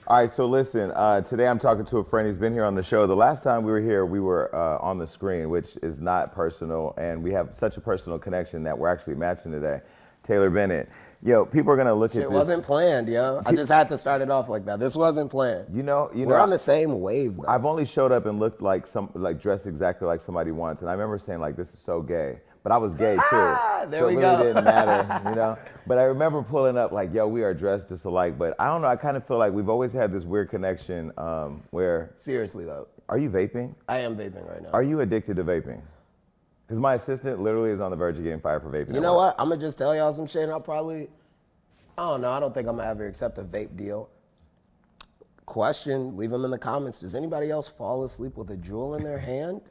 All right, so listen, today I'm talking to a friend who's been here on the show. The last time we were here, we were on the screen, which is not personal, and we have such a personal connection that we're actually matching today. Taylor Bennett. Yo, people are going to look at It this. wasn't planned, yo. I just had to start it off like that. This wasn't planned. We're on the same wave, though. I've only showed up and looked like dressed exactly like somebody once, and I remember saying like, this is so gay. But I was gay too. There so we it really go. didn't matter, But I remember pulling up like, yo, we are dressed just alike. But I don't know, I kind of feel like we've always had this weird connection where... Seriously, though. Are you vaping? I am vaping right now. Are you addicted to vaping? Because my assistant literally is on the verge of getting fired for vaping. You know what? I'm going to just tell y'all some shit, and I don't know. I don't think I'm going to ever accept a vape deal. Question, leave them in the comments. Does anybody else fall asleep with a jewel in their hand?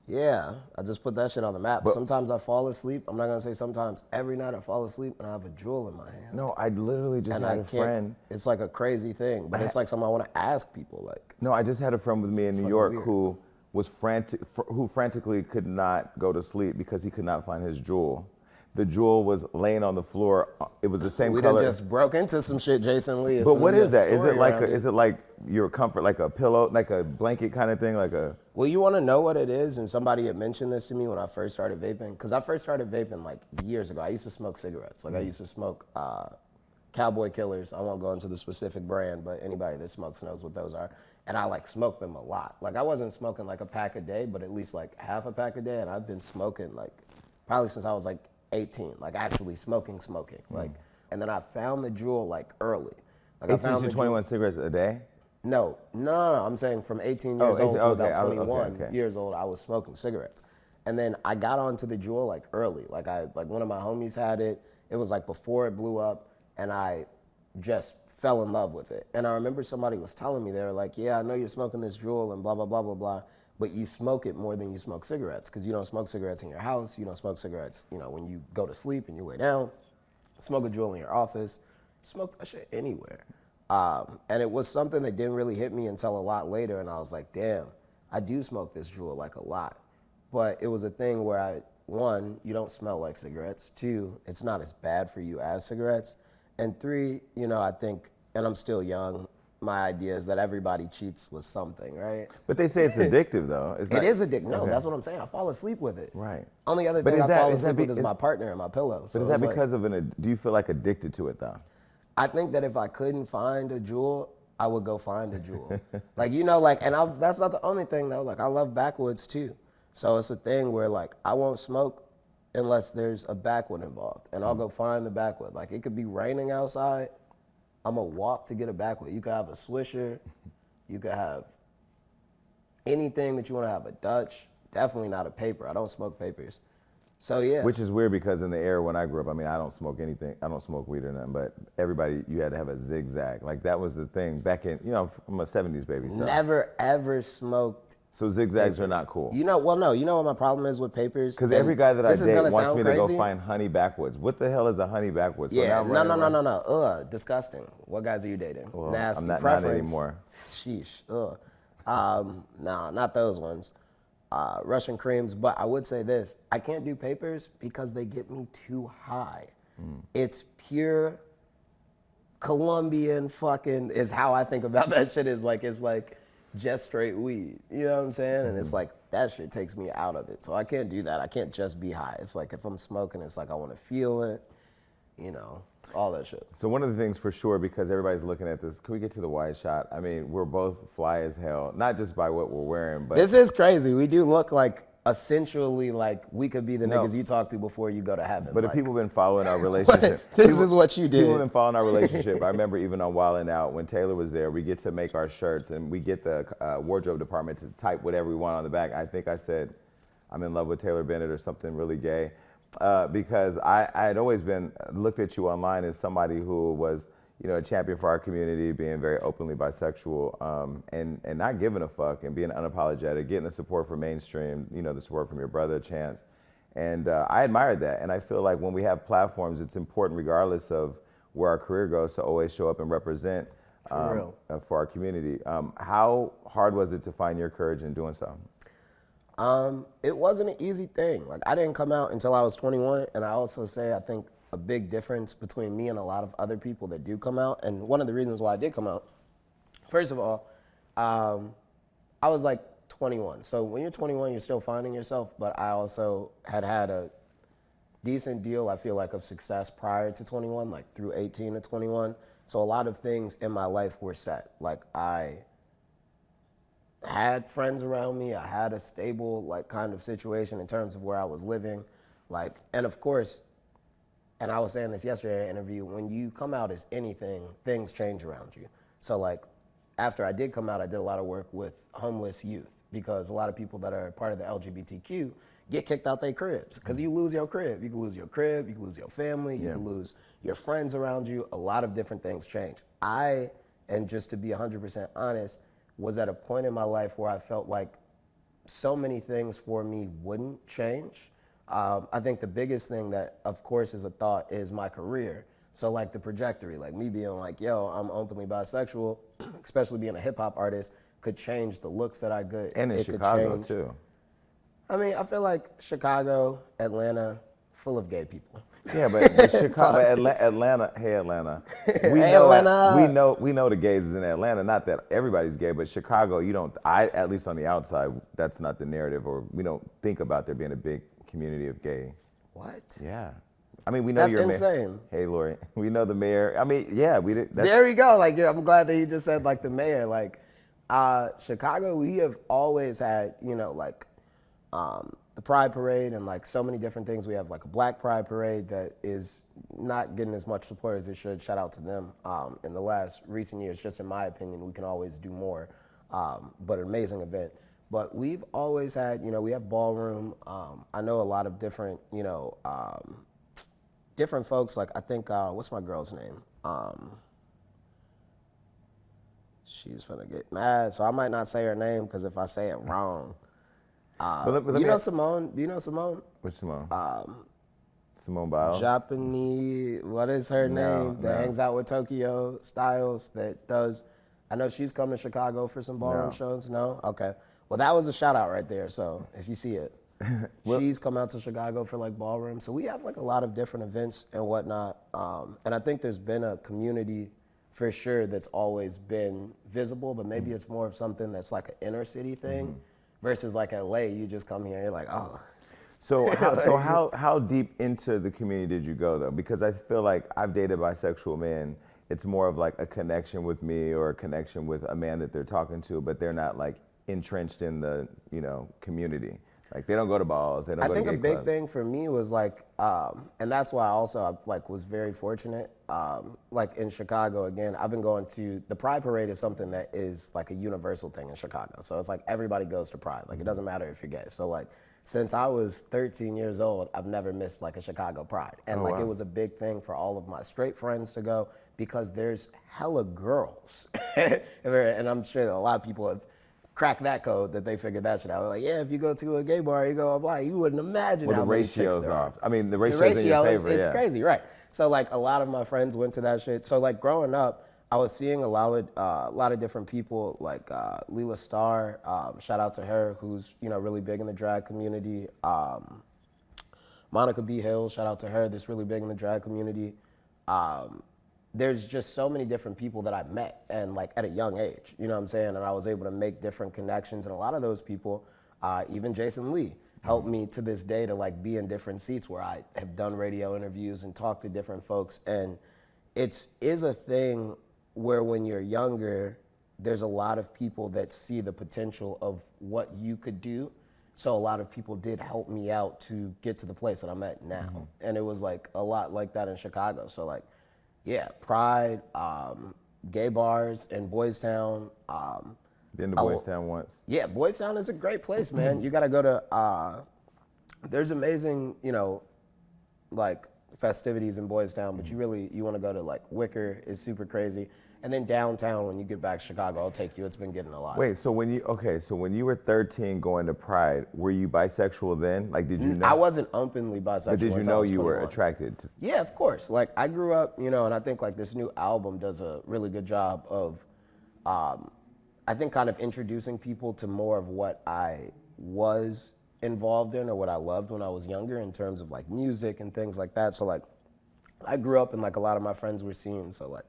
Yeah, I just put that shit on the map. Sometimes I fall asleep. I'm not going to say sometimes. Every night I fall asleep and I have a jewel in my hand. No, I literally just had a friend. It's like a crazy thing, but it's like something I want to ask people. Like, no, I just had a friend with me in New York who was frantically could not go to sleep because he could not find his jewel. The jewel was laying on the floor. It was the same color. We done just broke into some shit, Jason Lee. But what is that? Is it like your comfort, like a pillow, like a blanket kind of thing, like a? Well, you want to know what it is? And somebody had mentioned this to me when I first started vaping. Because I first started vaping like years ago. I used to smoke cigarettes. Like I used to smoke Cowboy Killers. I won't go into the specific brand, but anybody that smokes knows what those are. And I like smoked them a lot. Like I wasn't smoking like a pack a day, but at least like half a pack a day. And I've been smoking like probably since I was like 18, like actually smoking. Like, and then I found the jewel like early. Like 18 to 21 cigarettes a day? No. I'm saying from 18 years old to about 21 years old, I was smoking cigarettes. And then I got onto the jewel like early. Like one of my homies had it. It was like before it blew up, and I just fell in love with it. And I remember somebody was telling me, they were like, yeah, I know you're smoking this jewel and blah, blah, blah, blah, blah, but you smoke it more than you smoke cigarettes, because you don't smoke cigarettes in your house. You don't smoke cigarettes, when you go to sleep and you lay down. Smoke a jewel in your office. Smoke that shit anywhere. And it was something that didn't really hit me until a lot later, and I was like, damn, I do smoke this jewel like a lot. But it was a thing where one, you don't smell like cigarettes. Two, it's not as bad for you as cigarettes. And three, I think, and I'm still young, my idea is that everybody cheats with something, right? But they say it's addictive, though. It is addictive. No, that's what I'm saying. I fall asleep with it. Right. Only other thing I fall asleep with is my partner and my pillow. But is that because of do you feel like addicted to it, though? I think that if I couldn't find a jewel, I would go find a jewel. That's not the only thing, though. Like, I love backwoods, too. So it's a thing where, like, I won't smoke unless there's a backwood involved. And I'll go find the backwood. Like, it could be raining outside. I'm going to walk to get a backwood. You could have a Swisher. You could have anything that you want to have. A Dutch. Definitely not a paper. I don't smoke papers. So, yeah. Which is weird because in the era when I grew up, I mean, I don't smoke anything. I don't smoke weed or nothing, but everybody, you had to have a zigzag. Like, that was the thing back in, I'm a 70s baby. So. Never, ever smoked. So zigzags are not cool. You know what my problem is with papers? Because every guy that I date wants me to go find honey backwoods. What the hell is a honey backwoods? So yeah, no. Disgusting. What guys are you dating? Well, Nasty. I'm not Preference. anymore. Sheesh. Nah, not those ones. Russian creams. But I would say this. I can't do papers because they get me too high. It's pure Colombian fucking is how I think about that shit. It's like just straight weed. You know what I'm saying? And it's like, that shit takes me out of it. So I can't do that. I can't just be high. It's like if I'm smoking, it's like I want to feel it, all that shit. So one of the things for sure, because everybody's looking at this, can we get to the wide shot? I mean, we're both fly as hell, not just by what we're wearing, but... This is crazy. We do look like, essentially, like we could be the niggas you talk to before you go to heaven. But if people have been following our relationship... This is what you did. People have been following our relationship. I remember even on Wild 'N Out, when Taylor was there, we get to make our shirts and we get the wardrobe department to type whatever we want on the back. I think I said, I'm in love with Taylor Bennett or something really gay. Because I had always looked at you online as somebody who was, a champion for our community, being very openly bisexual, and not giving a fuck and being unapologetic, getting the support from mainstream, the support from your brother, Chance. And I admired that. And I feel like when we have platforms, it's important, regardless of where our career goes, to always show up and represent for our community. How hard was it to find your courage in doing so? It wasn't an easy thing. Like, I didn't come out until I was 21, and I also say I think a big difference between me and a lot of other people that do come out, and one of the reasons why I did come out First of all, I was like 21. So when you're 21, you're still finding yourself, but I also had a decent deal, I feel like, of success prior to 21, like through 18 to 21. So a lot of things in my life were set. Like I had friends around me. I had a stable, like, kind of situation in terms of where I was living. Like, and of course, and I was saying this yesterday in an interview, when you come out as anything, things change around you. So like, after I did come out, I did a lot of work with homeless youth, because a lot of people that are part of the LGBTQ get kicked out their cribs, because you lose your crib. You can lose your crib, you can lose your family, you can lose your friends around you. A lot of different things change. And just to be 100% honest, was at a point in my life where I felt like so many things for me wouldn't change. I think the biggest thing that, of course, is a thought is my career. So like the trajectory, like me being like, yo, I'm openly bisexual, especially being a hip hop artist, could change the looks that I get. And in Chicago too. I mean, I feel like Chicago, Atlanta, full of gay people. Yeah, but Chicago, Atlanta, hey Atlanta. We know the gays is in Atlanta. Not that everybody's gay, but Chicago, at least on the outside, that's not the narrative, or we don't think about there being a big community of gay. What? Yeah. I mean, we know you're insane. Hey, Lori, we know the mayor. I mean, yeah, we did. There we go. Like, I'm glad that you just said like the mayor. Like, Chicago, we have always had, the Pride Parade and like so many different things. We have like a Black Pride Parade that is not getting as much support as it should. Shout out to them. In the last recent years, just in my opinion, we can always do more, but an amazing event. But we've always had, we have ballroom. I know a lot of different, different folks. Like, I think, what's my girl's name? She's gonna get mad, so I might not say her name, because if I say it wrong. You know Simone? Do you know Simone? Which Simone? Simone Biles? Japanese, what is her name? That hangs out with Tokyo Styles, that does, I know she's coming to Chicago for some ballroom shows. No? Okay. Well, that was a shout out right there, so if you see it. She's come out to Chicago for like ballroom. So we have like a lot of different events and whatnot. And I think there's been a community for sure that's always been visible, but maybe it's more of something that's like an inner city thing versus like LA. You just come here and you're like, oh. So how deep into the community did you go though? Because I feel like I've dated bisexual men. It's more of like a connection with me or a connection with a man that they're talking to, but they're not like entrenched in the, community. Like they don't go to balls, they don't go to gay clubs. I think a big thing for me was like, and that's why I was very fortunate. Like in Chicago, again, I've been going to, the Pride Parade is something that is like a universal thing in Chicago. So it's like everybody goes to Pride. Like it doesn't matter if you're gay. So like, since I was 13 years old, I've never missed like a Chicago Pride. And it was a big thing for all of my straight friends to go, because there's hella girls. And I'm sure that a lot of people have crack that code, that they figured that shit out. They're like, yeah, if you go to a gay bar, you go blah, you wouldn't imagine how many chicks there are. I mean, the ratio's in your favor. It's crazy, right? So like a lot of my friends went to that shit. So like growing up, I was seeing a lot of different people, like Leela Starr, shout out to her, who's really big in the drag community. Monica B. Hill, shout out to her, that's really big in the drag community. There's just so many different people that I've met, and like at a young age, you know what I'm saying? And I was able to make different connections, and a lot of those people, even Jason Lee, helped me to this day to like be in different seats where I have done radio interviews and talked to different folks. And it is a thing where when you're younger, there's a lot of people that see the potential of what you could do. So a lot of people did help me out to get to the place that I'm at now. And it was like a lot like that in Chicago. So like, yeah, Pride, gay bars in Boys Town. Been to Boys Town once. Yeah, Boys Town is a great place, man. You got to go to, there's amazing, like festivities in Boys Town, but you want to go to like Wicker is super crazy. And then downtown, when you get back to Chicago, I'll take you. It's been getting a lot. Wait, so when you were 13 going to Pride, were you bisexual then? Like, did you know? I wasn't openly bisexual. But did you know you were attracted to? Yeah, of course. Like, I grew up, and I think like this new album does a really good job of, I think kind of introducing people to more of what I was involved in or what I loved when I was younger in terms of like music and things like that. So like, I grew up and like a lot of my friends were seen. So like,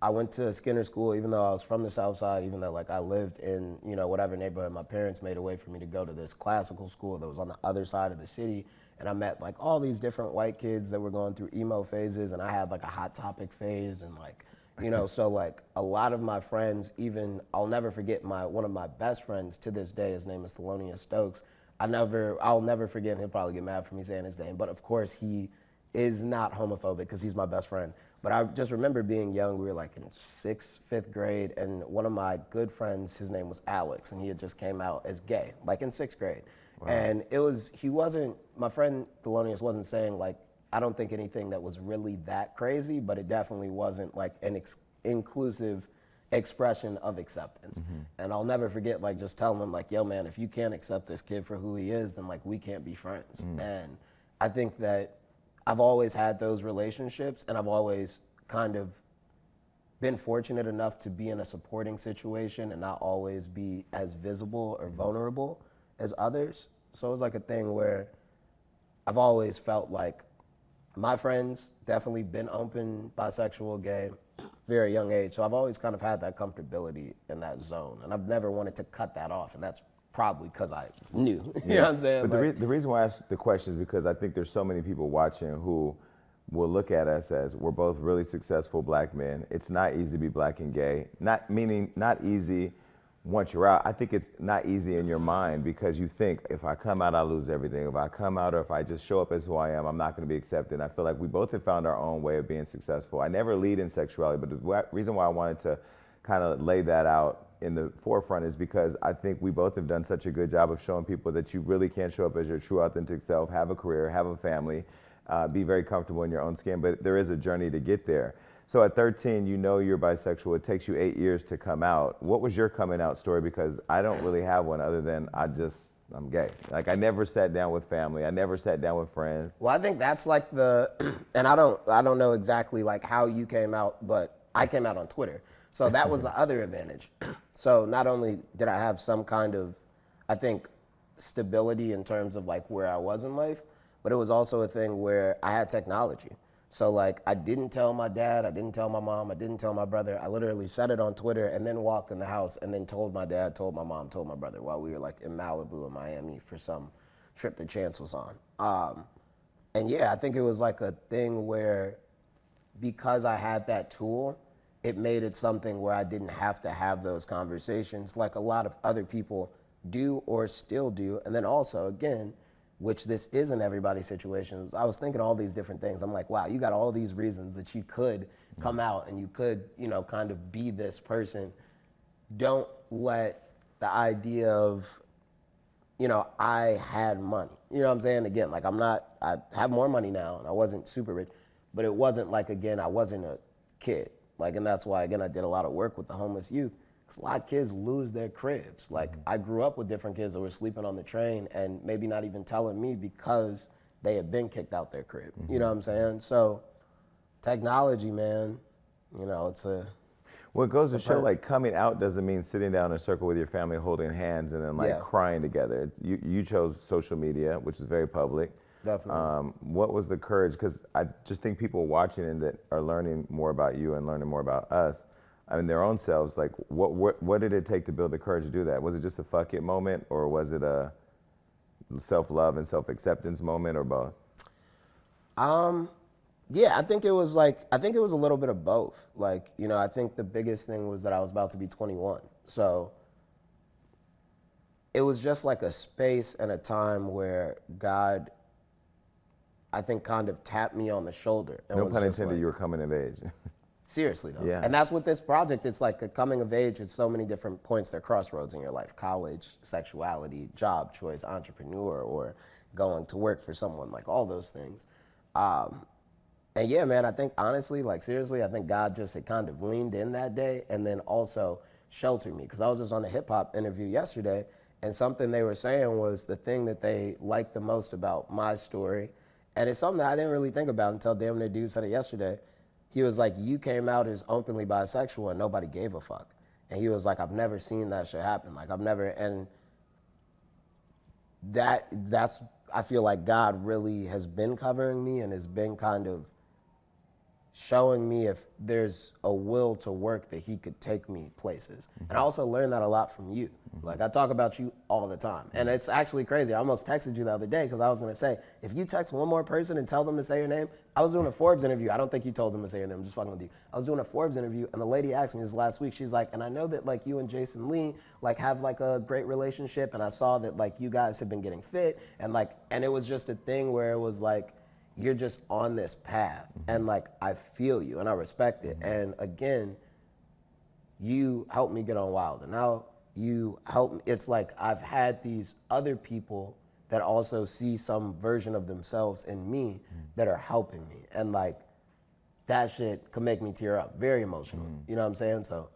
I went to Skinner School, even though I was from the South Side, even though like I lived in, you know, whatever neighborhood. My parents made a way for me to go to this classical school that was on the other side of the city. And I met like all these different white kids that were going through emo phases, and I had like a Hot Topic phase, and like, you know, so like a lot of my friends, even I'll never forget one of my best friends to this day, his name is Thelonious Stokes. I'll never forget, and he'll probably get mad for me saying his name, but of course he is not homophobic because he's my best friend. But I just remember being young, we were like in 6th, 5th grade, and one of my good friends, his name was Alex, and he had just came out as gay, like in 6th grade. Wow. And my friend Thelonious wasn't saying like, I don't think anything that was really that crazy, but it definitely wasn't like an inclusive expression of acceptance. Mm-hmm. And I'll never forget like just telling him like, yo man, if you can't accept this kid for who he is, then like we can't be friends. Mm. And I think that I've always had those relationships, and I've always kind of been fortunate enough to be in a supporting situation and not always be as visible or vulnerable as others. So it was like a thing where I've always felt like my friends definitely been open, bisexual, gay, very young age. So I've always kind of had that comfortability in that zone, and I've never wanted to cut that off, and that's probably because I knew. You know what I'm saying? But the reason why I asked the question is because I think there's so many people watching who will look at us as we're both really successful black men. It's not easy to be black and gay. Not easy once you're out. I think it's not easy in your mind because you think if I come out, I lose everything. If I come out or if I just show up as who I am, I'm not going to be accepted. I feel like we both have found our own way of being successful. I never lead in sexuality, but the reason why I wanted to kind of lay that out in the forefront is because I think we both have done such a good job of showing people that you really can show up as your true authentic self, have a career, have a family, be very comfortable in your own skin, but there is a journey to get there. So at 13, you know you're bisexual. It takes you 8 years to come out. What was your coming out story? Because I don't really have one other than I'm gay. Like I never sat down with family. I never sat down with friends. Well, I think that's like and I don't know exactly like how you came out, but I came out on Twitter. So that was the other advantage. So not only did I have some kind of, I think, stability in terms of like where I was in life, but it was also a thing where I had technology. So like I didn't tell my dad, I didn't tell my mom, I didn't tell my brother. I literally said it on Twitter and then walked in the house and then told my dad, told my mom, told my brother while we were like in Malibu in Miami for some trip that Chance was on. And yeah, I think it was like a thing where because I had that tool, it made it something where I didn't have to have those conversations like a lot of other people do or still do. And then also, again, which this isn't everybody's situation. I was thinking all these different things. I'm like, wow, you got all these reasons that you could come out and you could, you know, kind of be this person. Don't let the idea of, you know, I had money. You know what I'm saying? Again, like I have more money now and I wasn't super rich, but it wasn't like, again, I wasn't a kid. Like, and that's why, again, I did a lot of work with the homeless youth. Because a lot of kids lose their cribs. Like, I grew up with different kids that were sleeping on the train and maybe not even telling me because they had been kicked out their crib. Mm-hmm. You know what I'm saying? So, technology, man, you know, it's a... Well, it goes to show, like, coming out doesn't mean sitting down in a circle with your family holding hands and then, like, crying together. You chose social media, which is very public. Definitely. What was the courage? Because I just think people watching and that are learning more about you and learning more about us, I mean, their own selves, like, what did it take to build the courage to do that? Was it just a fuck it moment, or was it a self-love and self-acceptance moment, or both? Yeah, I think it was a little bit of both. Like, you know, I think the biggest thing was that I was about to be 21. So it was just like a space and a time where God, I think, kind of tapped me on the shoulder. No pun intended, like, you were coming of age. Seriously, though. Yeah. And that's what this project is like, a coming of age. It's so many different points, they're crossroads in your life. College, sexuality, job choice, entrepreneur, or going to work for someone, like all those things. And yeah, man, I think honestly, like seriously, I think God just had kind of leaned in that day and then also sheltered me. Because I was just on a hip hop interview yesterday, and something they were saying was the thing that they liked the most about my story. And it's something that I didn't really think about until damn near dude said it yesterday. He was like, you came out as openly bisexual and nobody gave a fuck. And he was like, I've never seen that shit happen. Like, I've never, and I feel like God really has been covering me and has been kind of showing me if there's a will to work that he could take me places. And I also learned that a lot from you. Like, I talk about you all the time. And it's actually crazy. I almost texted you the other day because I was going to say, if you text one more person and tell them to say your name, I was doing a Forbes interview. I don't think you told them to say your name. I'm just fucking with you. I was doing a Forbes interview, and the lady asked me this last week. She's like, and I know that, like, you and Jason Lee, like, have, like, a great relationship, and I saw that, like, you guys have been getting fit, and, like, and it was just a thing where it was, like, you're just on this path, and, like, I feel you, and I respect it. And, again, you helped me get on Wild, and now you help me. It's like I've had these other people that also see some version of themselves in me that are helping me. And like, that shit could make me tear up, very emotional. You know what I'm saying? So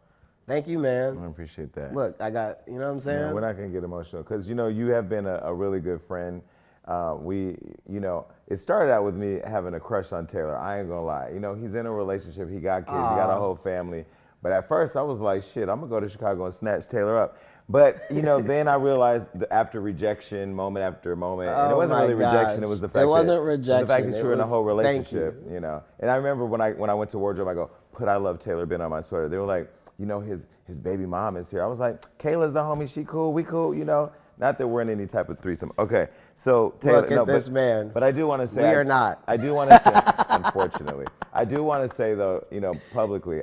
thank you, man. I appreciate that. Look, I got, you know what I'm saying? No, we're not gonna get emotional, because you know, you have been a really good friend. It started out with me having a crush on Taylor. I ain't gonna lie. You know, he's in a relationship, he got kids, he got a whole family. But at first I was like, shit, I'm gonna go to Chicago and snatch Taylor up. But, you know, then I realized after rejection, moment after moment, and it wasn't really rejection, it was the fact that you were in a whole relationship, you know. And I remember when I went to Wardrobe, I go, put I Love Taylor Bennett on my sweater. They were like, you know, his baby mom is here. I was like, Kayla's the homie, she cool, we cool, you know. Not that we're in any type of threesome. Okay, so Taylor, look at this man. But I do want to say, we are not. I do want to say, unfortunately, I do want to say though, you know, publicly,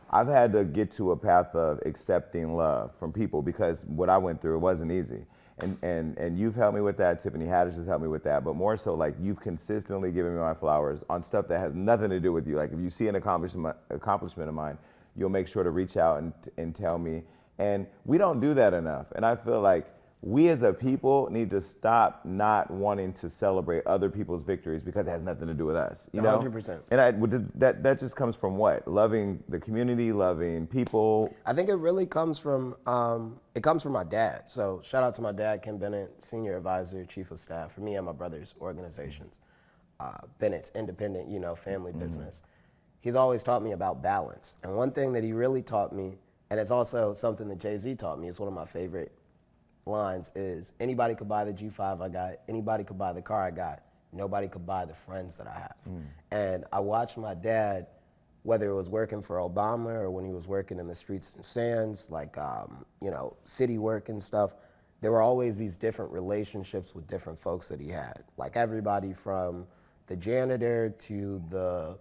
I've had to get to a path of accepting love from people, because what I went through, it wasn't easy. And you've helped me with that. Tiffany Haddish has helped me with that. But more so, like, you've consistently given me my flowers on stuff that has nothing to do with you. Like, if you see an accomplishment of mine, you'll make sure to reach out and tell me. And we don't do that enough. And I feel like we as a people need to stop not wanting to celebrate other people's victories because it has nothing to do with us. You know? 100%. And that just comes from what? Loving the community, loving people. I think it really comes from my dad. So shout out to my dad, Kim Bennett, senior advisor, chief of staff for me and my brother's organizations. Bennett's independent, you know, family business. He's always taught me about balance. And one thing that he really taught me, and it's also something that Jay-Z taught me, it's one of my favorite lines, is anybody could buy the G5 I got, anybody could buy the car I got, nobody could buy the friends that I have. And I watched my dad, whether it was working for Obama or when he was working in the streets and sands, like, you know, city work and stuff, there were always these different relationships with different folks that he had. Like everybody from the janitor to the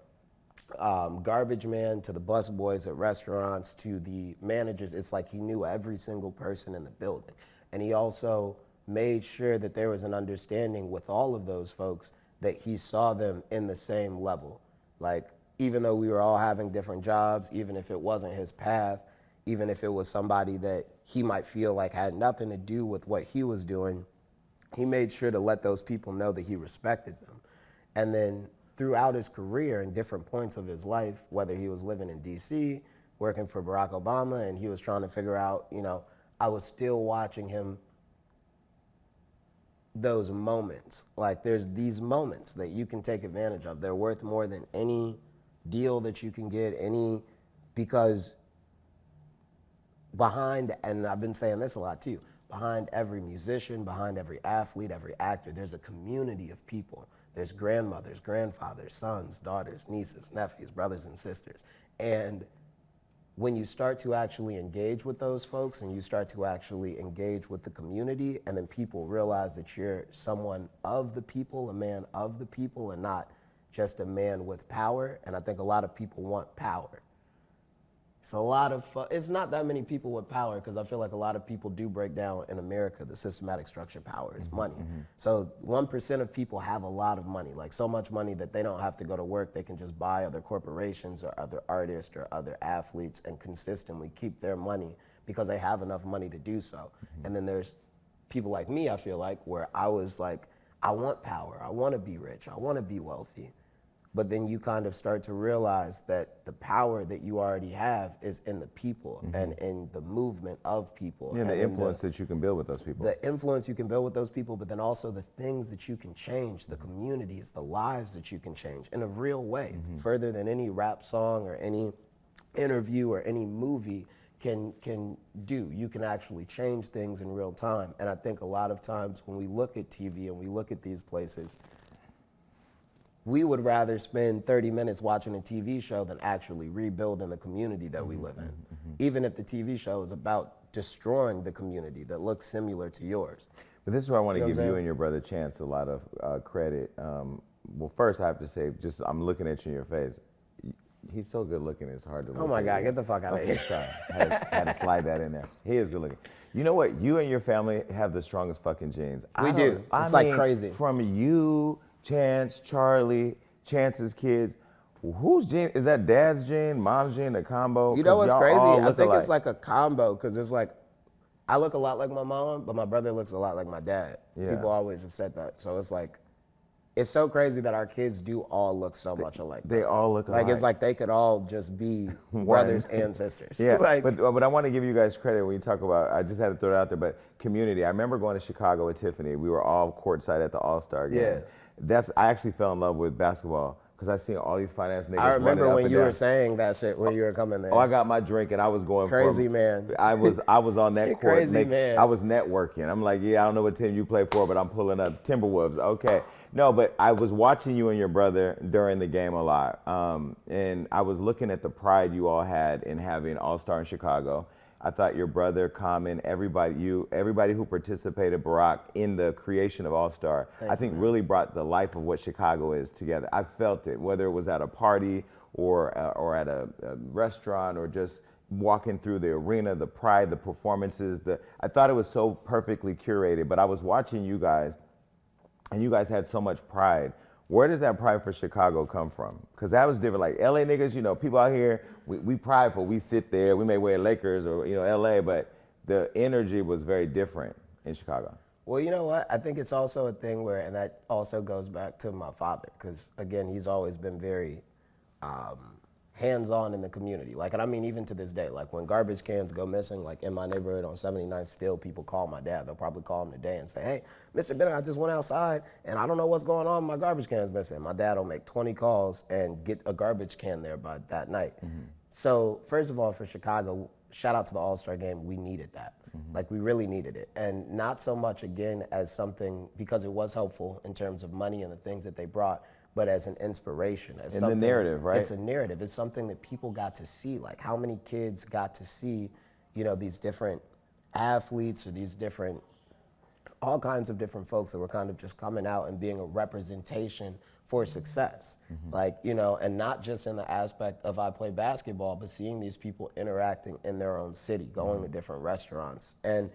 garbage man to the bus boys at restaurants to the managers. It's like he knew every single person in the building. And he also made sure that there was an understanding with all of those folks that he saw them in the same level. Like, even though we were all having different jobs, even if it wasn't his path, even if it was somebody that he might feel like had nothing to do with what he was doing, he made sure to let those people know that he respected them. And then throughout his career and different points of his life, whether he was living in DC, working for Barack Obama, and he was trying to figure out, you know, I was still watching him, those moments. Like, there's these moments that you can take advantage of. They're worth more than any deal that you can get, because behind, and I've been saying this a lot too, behind every musician, behind every athlete, every actor, there's a community of people. There's grandmothers, grandfathers, sons, daughters, nieces, nephews, brothers and sisters. And when you start to actually engage with those folks and you start to actually engage with the community, and then people realize that you're someone of the people, a man of the people, and not just a man with power. And I think a lot of people want power. It's not that many people with power, because I feel like a lot of people do break down in America. The systematic structure of power is money. So 1% of people have a lot of money, like so much money that they don't have to go to work. They can just buy other corporations or other artists or other athletes and consistently keep their money because they have enough money to do so. And then there's people like me, I feel like, where I was like, I want power. I want to be rich. I want to be wealthy. But then you kind of start to realize that the power that you already have is in the people and in the movement of people. Yeah, the influence that you can build with those people. The influence you can build with those people, but then also the things that you can change, the communities, the lives that you can change in a real way, further than any rap song or any interview or any movie can do. You can actually change things in real time. And I think a lot of times when we look at TV and we look at these places, we would rather spend 30 minutes watching a TV show than actually rebuilding the community that we live in. Even if the TV show is about destroying the community that looks similar to yours. But this is where I want to give you and your brother Chance a lot of credit. Well, first I have to say, just I'm looking at you in your face. He's so good looking, it's hard to look at. Oh my God, get the fuck out of here. Sorry, had to slide that in there. He is good looking. You know what? You and your family have the strongest fucking genes. We do. It's like crazy. From you, Chance, Charlie, Chance's kids, whose gene? Is that dad's gene, mom's gene, a combo? You know what's crazy? I think it's like a combo, because it's like, I look a lot like my mom, but my brother looks a lot like my dad. Yeah. People always have said that. So it's like, it's so crazy that our kids do all look so much alike. They all look alike. Like, it's like they could all just be brothers and sisters. Yeah, like, but I want to give you guys credit when you talk about, I just had to throw it out there, but community. I remember going to Chicago with Tiffany. We were all courtside at the All-Star game. Yeah. I actually fell in love with basketball because I seen all these finance niggas. I remember when you were saying that shit when you were coming there. Oh, I got my drink and I was going crazy man. I was on that court. Crazy man. I was networking. I'm like, yeah, I don't know what team you play for, but I'm pulling up Timberwolves. Okay. No, but I was watching you and your brother during the game a lot, and I was looking at the pride you all had in having All-Star in Chicago. I thought your brother, Common, everybody who participated, Barack, in the creation of All-Star, I think really brought the life of what Chicago is together. I felt it, whether it was at a party or at a restaurant or just walking through the arena, the pride, the performances. I thought it was so perfectly curated, but I was watching you guys, and you guys had so much pride. Where does that pride for Chicago come from? Because that was different. Like LA niggas, you know, people out here, we prideful. We sit there, we may wear Lakers or, you know, LA, but the energy was very different in Chicago. Well, you know what? I think it's also a thing where, and that also goes back to my father, because again, he's always been very hands-on in the community. Like, and I mean, even to this day, like when garbage cans go missing, like in my neighborhood on 79th, still people call my dad. They'll probably call him today and say, hey, Mr. Bennett, I just went outside and I don't know what's going on. My garbage can is missing. My dad will make 20 calls and get a garbage can there by that night. So first of all, for Chicago, shout out to the All-Star game. We needed that. Like, we really needed it. And not so much, again, as something, because it was helpful in terms of money and the things that they brought, but as an inspiration. As the narrative, right? It's a narrative. It's something that people got to see. Like, how many kids got to see, you know, these different athletes or these different, all kinds of different folks that were kind of just coming out and being a representation for success. Like, you know, and not just in the aspect of I play basketball, but seeing these people interacting in their own city, going to different restaurants. And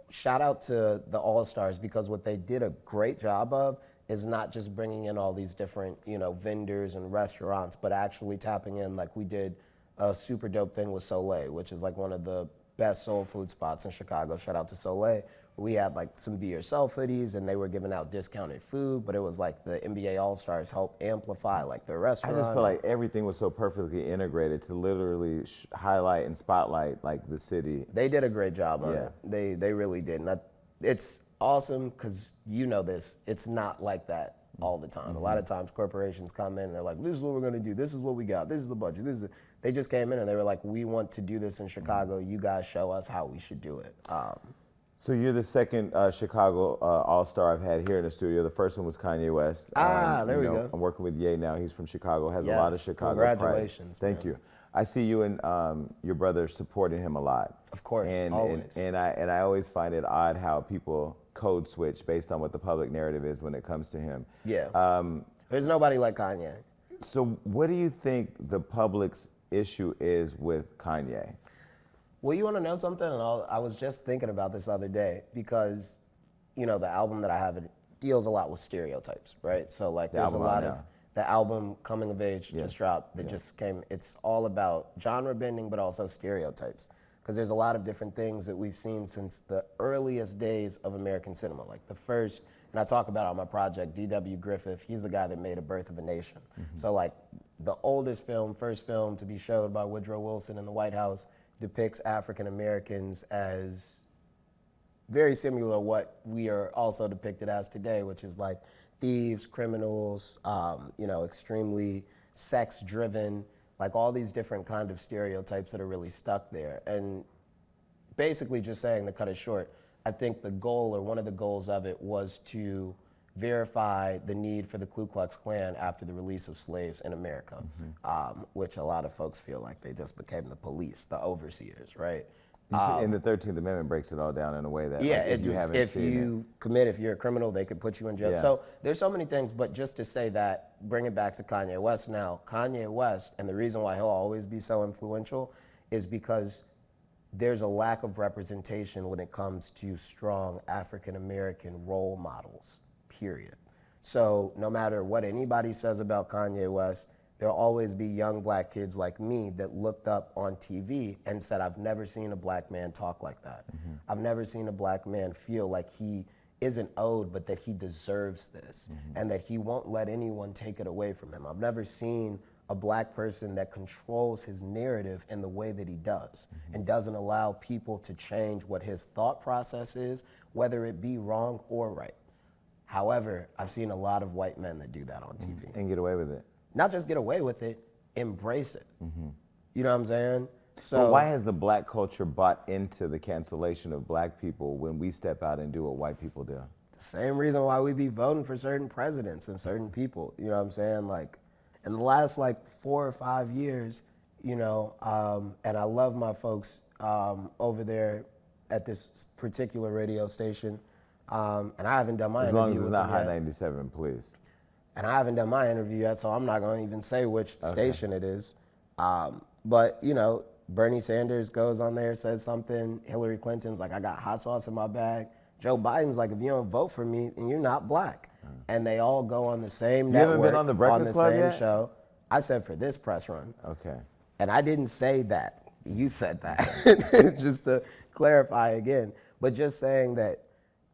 shout out to the All-Stars, because what they did a great job of is not just bringing in all these different, you know, vendors and restaurants, but actually tapping in. Like, we did a super dope thing with Soleil, which is like one of the best soul food spots in Chicago. Shout out to Soleil. We had like some Be Yourself hoodies, and they were giving out discounted food, but it was like the NBA All-Stars help amplify like their restaurant. I just feel like everything was so perfectly integrated to literally highlight and spotlight like the city. They did a great job on it. They really did. And it's awesome, because you know this, it's not like that all the time. A lot of times corporations come in and they're like, this is what we're gonna do, this is what we got, this is the budget, they just came in and they were like, we want to do this in Chicago, you guys show us how we should do it. So you're the second Chicago All-Star I've had here in the studio. The first one was Kanye West. There we go. I'm working with Ye now. He's from Chicago, has a lot of Chicago congratulations, pride. Thank you. I see you and your brother supporting him a lot. Of course, always. And I always find it odd how people code switch based on what the public narrative is when it comes to him. Yeah. There's nobody like Kanye. So what do you think the public's issue is with Kanye? Well, you want to know something? And I was just thinking about this other day, because, you know, the album that I have, it deals a lot with stereotypes, right? So like there's a lot of, the album Coming of Age just dropped that just came, it's all about genre bending, but also stereotypes. Because there's a lot of different things that we've seen since the earliest days of American cinema. Like the first, and I talk about it on my project, D.W. Griffith, he's the guy that made A Birth of a Nation. So like the oldest film, first film to be showed by Woodrow Wilson in the White House, depicts African Americans as very similar to what we are also depicted as today, which is like thieves, criminals, you know, extremely sex-driven, like all these different kind of stereotypes that are really stuck there. And basically just saying, to cut it short, I think the goal, or one of the goals of it, was to verify the need for the Ku Klux Klan after the release of slaves in America, which a lot of folks feel like they just became the police, the overseers, right? And the 13th Amendment breaks it all down in a way that if you're a criminal, they could put you in jail. Yeah. So there's so many things, but just to say that, bring it back to Kanye West now. Kanye West, and the reason why he'll always be so influential is because there's a lack of representation when it comes to strong African-American role models, period. So no matter what anybody says about Kanye West, there'll always be young black kids like me that looked up on TV and said, I've never seen a black man talk like that. I've never seen a black man feel like he isn't owed, but that he deserves this, and that he won't let anyone take it away from him. I've never seen a black person that controls his narrative in the way that he does, and doesn't allow people to change what his thought process is, whether it be wrong or right. However, I've seen a lot of white men that do that on TV. And get away with it. Not just get away with it, embrace it. You know what I'm saying? So but why has the black culture bought into the cancellation of black people when we step out and do what white people do? The same reason why we be voting for certain presidents and certain people. You know what I'm saying? Like, in the last 4 or 5 years, you know, and I love my folks over there at this particular radio station, and I haven't done my interview. As long as it's not Hot yet. 97, please. And I haven't done my interview yet, so I'm not going to even say which station it is. But, you know, Bernie Sanders goes on there, says something. Hillary Clinton's like, I got hot sauce in my bag. Joe Biden's like, if you don't vote for me, then you're not black. And they all go on the same network, haven't been on the Breakfast Club same yet? show. I said for this press run. Okay. And I didn't say that. You said that. Just to clarify again. But just saying that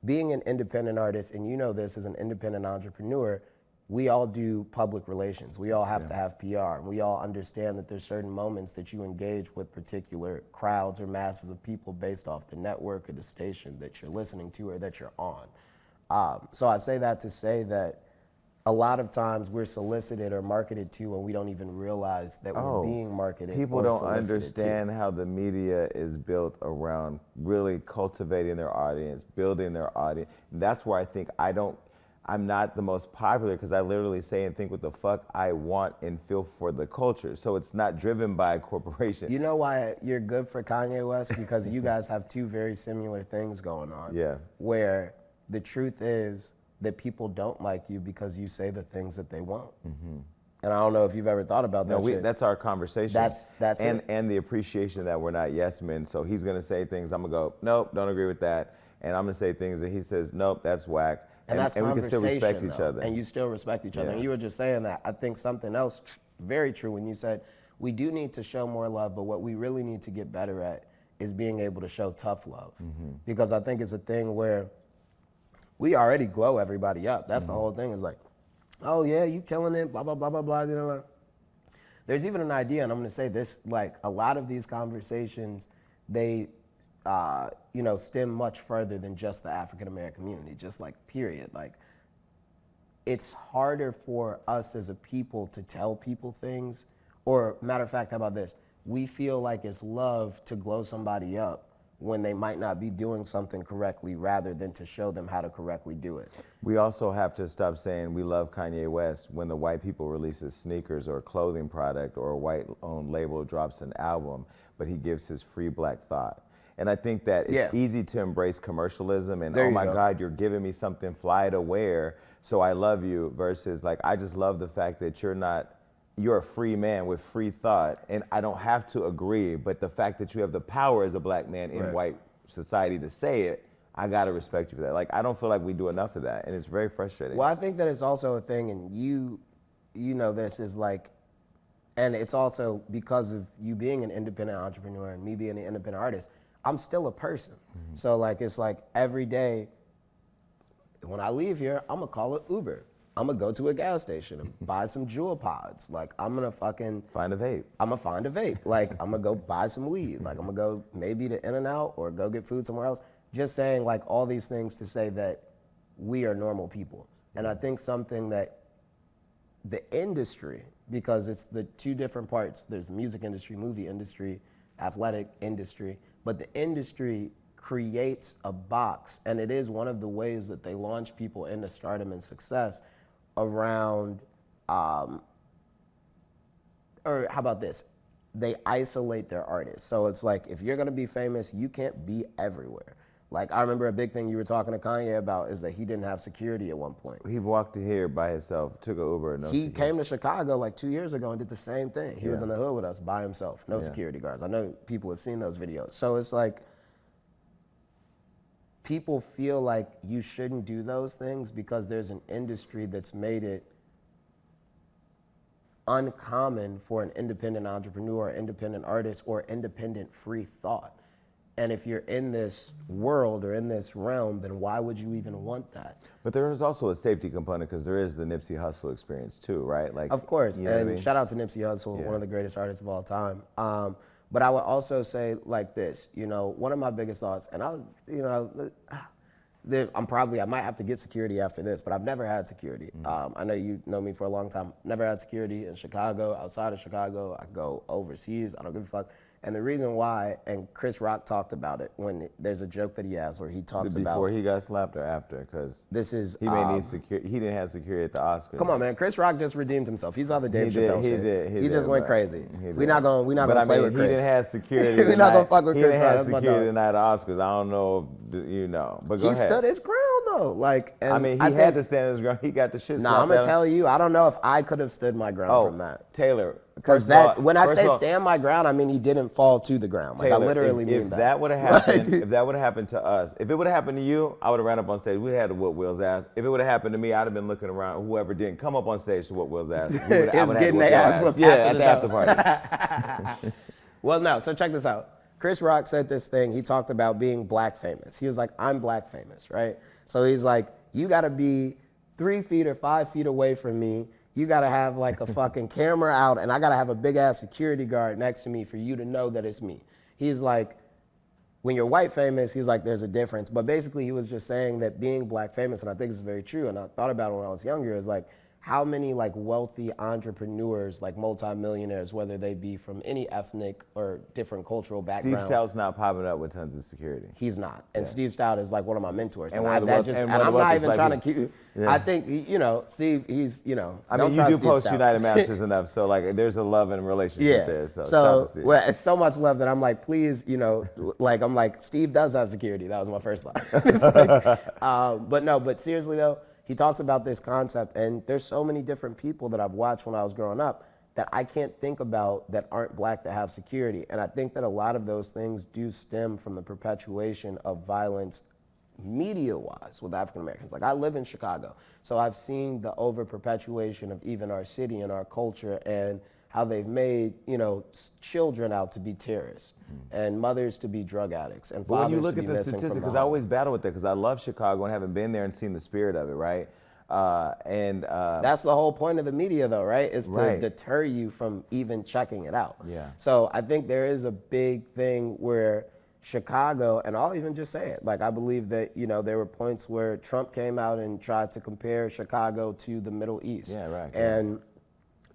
being an independent artist, and you know this as an independent entrepreneur, we all do public relations. We all have to have PR. We all understand that there's certain moments that you engage with particular crowds or masses of people based off the network or the station that you're listening to or that you're on. So I say that to say that a lot of times we're solicited or marketed to and we don't even realize that we're being marketed. People don't understand how the media is built around really cultivating their audience, building their audience. And that's where I think I'm not the most popular because I literally say and think what the fuck I want and feel for the culture. So it's not driven by a corporation. You know why you're good for Kanye West? Because you guys have two very similar things going on. Yeah. Where the truth is that people don't like you because you say the things that they won't. And I don't know if you've ever thought about that. No, that's our conversation. That's it. And the appreciation that we're not yes men. So he's gonna say things, I'm gonna go, nope, don't agree with that. And I'm gonna say things that he says, nope, that's whack. And that's we can still respect conversation, each though. other. And you still respect each other. And you were just saying that. I think something else very true when you said, we do need to show more love, but what we really need to get better at is being able to show tough love. Because I think it's a thing where we already glow everybody up. That's the whole thing. Is like, oh yeah, you killing it, blah, blah, blah, blah, blah. You know, there's even an idea, and I'm gonna say this, like a lot of these conversations, they stem much further than just the African American community, just like period. Like, it's harder for us as a people to tell people things, or matter of fact, how about this? We feel like it's love to glow somebody up when they might not be doing something correctly rather than to show them how to correctly do it. We also have to stop saying we love Kanye West when the white people releases sneakers or a clothing product or a white-owned label drops an album, but he gives his free black thought. And I think that it's easy to embrace commercialism and, oh my God, you're giving me something fly to wear, so I love you, versus like, I just love the fact that you're a free man with free thought, and I don't have to agree, but the fact that you have the power as a black man in white society to say it, I gotta respect you for that. Like, I don't feel like we do enough of that, and it's very frustrating. Well, I think that it's also a thing, and you know this is like, and it's also because of you being an independent entrepreneur and me being an independent artist, I'm still a person. So like, it's like every day when I leave here, I'm gonna call it Uber. I'm gonna go to a gas station and buy some Juul pods. Like, I'm gonna fucking find a vape. I'm gonna find a vape. Like, I'm gonna go buy some weed. Like, I'm gonna go maybe to In-N-Out or go get food somewhere else. Just saying like all these things to say that we are normal people. And I think something that the industry, because it's the two different parts, there's the music industry, movie industry, athletic industry, but the industry creates a box, and it is one of the ways that they launch people into stardom and success around, or how about this? They isolate their artists. So it's like, if you're gonna be famous, you can't be everywhere. Like, I remember a big thing you were talking to Kanye about is that he didn't have security at one point. He walked here by himself, took an Uber. He came to Chicago like 2 years ago and did the same thing. He was in the hood with us by himself, no security guards. I know people have seen those videos. So it's like, people feel like you shouldn't do those things because there's an industry that's made it uncommon for an independent entrepreneur, independent artist, or independent free thought. And if you're in this world or in this realm, then why would you even want that? But there is also a safety component because there is the Nipsey Hussle experience too, right? Like, of course, you know what I mean? Shout out to Nipsey Hussle, one of the greatest artists of all time. But I would also say like this, you know, one of my biggest thoughts, and I might have to get security after this, but I've never had security. I know you know me for a long time. Never had security in Chicago, outside of Chicago. I go overseas. I don't give a fuck. And the reason why, and Chris Rock talked about it when there's a joke that he has where he talks about before he got slapped or after, because this is he may need security. He didn't have security at the Oscars. Come on, man. Chris Rock just redeemed himself. He's on the Dave Chappelle shit. He just went crazy. We're not gonna play with Chris. He didn't have security. We're not gonna fuck with Chris Rock. He didn't have security the night of Oscars. I don't know if you know, but go ahead. He stood his ground though. Like, and I mean, he had to stand his ground. He got the shit. Nah, I'm gonna tell you, I don't know if I could have stood my ground from that. Taylor. Because that, when I say stand my ground, I mean he didn't fall to the ground. Like, Taylor, I literally mean that. If that would have happened, if that would have happened to us, if it would have happened to you, I would have ran up on stage. We had to whoop Will's ass. If it would have happened to me, I'd have been looking around. Whoever didn't come up on stage to whoop Will's ass, it's getting their ass whooped. Yeah, at the after party. Well, no. So check this out. Chris Rock said this thing. He talked about being black famous. He was like, "I'm black famous," right? So he's like, "You got to be 3 feet or 5 feet away from me. You gotta have like a fucking camera out, and I gotta have a big ass security guard next to me for you to know that it's me." He's like, when you're white famous, he's like, there's a difference. But basically he was just saying that being black famous, and I think this is very true, and I thought about it when I was younger, is like, how many like wealthy entrepreneurs, like multimillionaires, whether they be from any ethnic or different cultural background. Steve Stout's not popping up with tons of security. He's not. And Steve Stout is like one of my mentors. And I'm not even trying to keep, I think, you know, Steve, he's, you know. I mean, you do post United Masters enough, so like there's a love and relationship there. So well, it's so much love that I'm like, please, you know, like I'm like, Steve does have security. That was my first thought. But seriously though, he talks about this concept, and there's so many different people that I've watched when I was growing up that I can't think about that aren't black that have security. And I think that a lot of those things do stem from the perpetuation of violence media-wise with African Americans. Like, I live in Chicago, so I've seen the over-perpetuation of even our city and our culture, and how they've made, you know, children out to be terrorists and mothers to be drug addicts and fathers to be missing from home. When you look at the statistics, because I always battle with that, because I love Chicago and haven't been there and seen the spirit of it, right? That's the whole point of the media, though, right? Is to deter you from even checking it out. Yeah. So I think there is a big thing where Chicago, and I'll even just say it, like, I believe that, you know, there were points where Trump came out and tried to compare Chicago to the Middle East. Yeah, right. And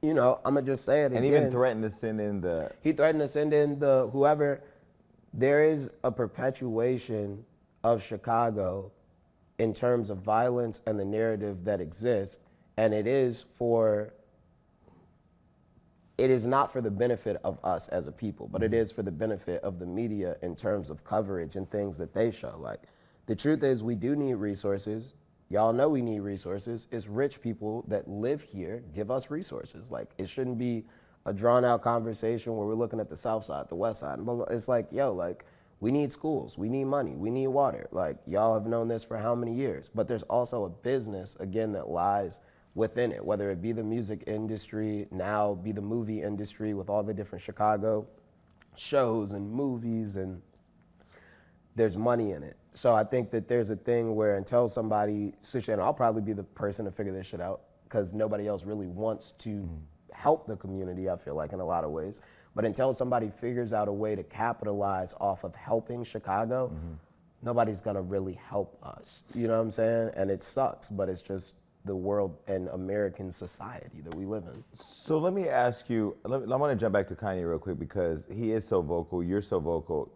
you know, I'm gonna just say it again. And even threatened to send in the... He threatened to send in the whoever. There is a perpetuation of Chicago in terms of violence and the narrative that exists, and it is not for the benefit of us as a people, but it is for the benefit of the media in terms of coverage and things that they show. Like, the truth is, we do need resources. Y'all know we need resources. It's rich people that live here give us resources. Like, it shouldn't be a drawn out conversation where we're looking at the south side, the west side. It's like, yo, like, we need schools, we need money, we need water. Like, y'all have known this for how many years? But there's also a business, again, that lies within it, whether it be the music industry, now be the movie industry with all the different Chicago shows and movies, and there's money in it. So I think that there's a thing where until somebody, and I'll probably be the person to figure this shit out, because nobody else really wants to help the community, I feel like, in a lot of ways. But until somebody figures out a way to capitalize off of helping Chicago, nobody's gonna really help us. You know what I'm saying? And it sucks, but it's just the world and American society that we live in. So let me ask you, I want to jump back to Kanye real quick because he is so vocal, you're so vocal.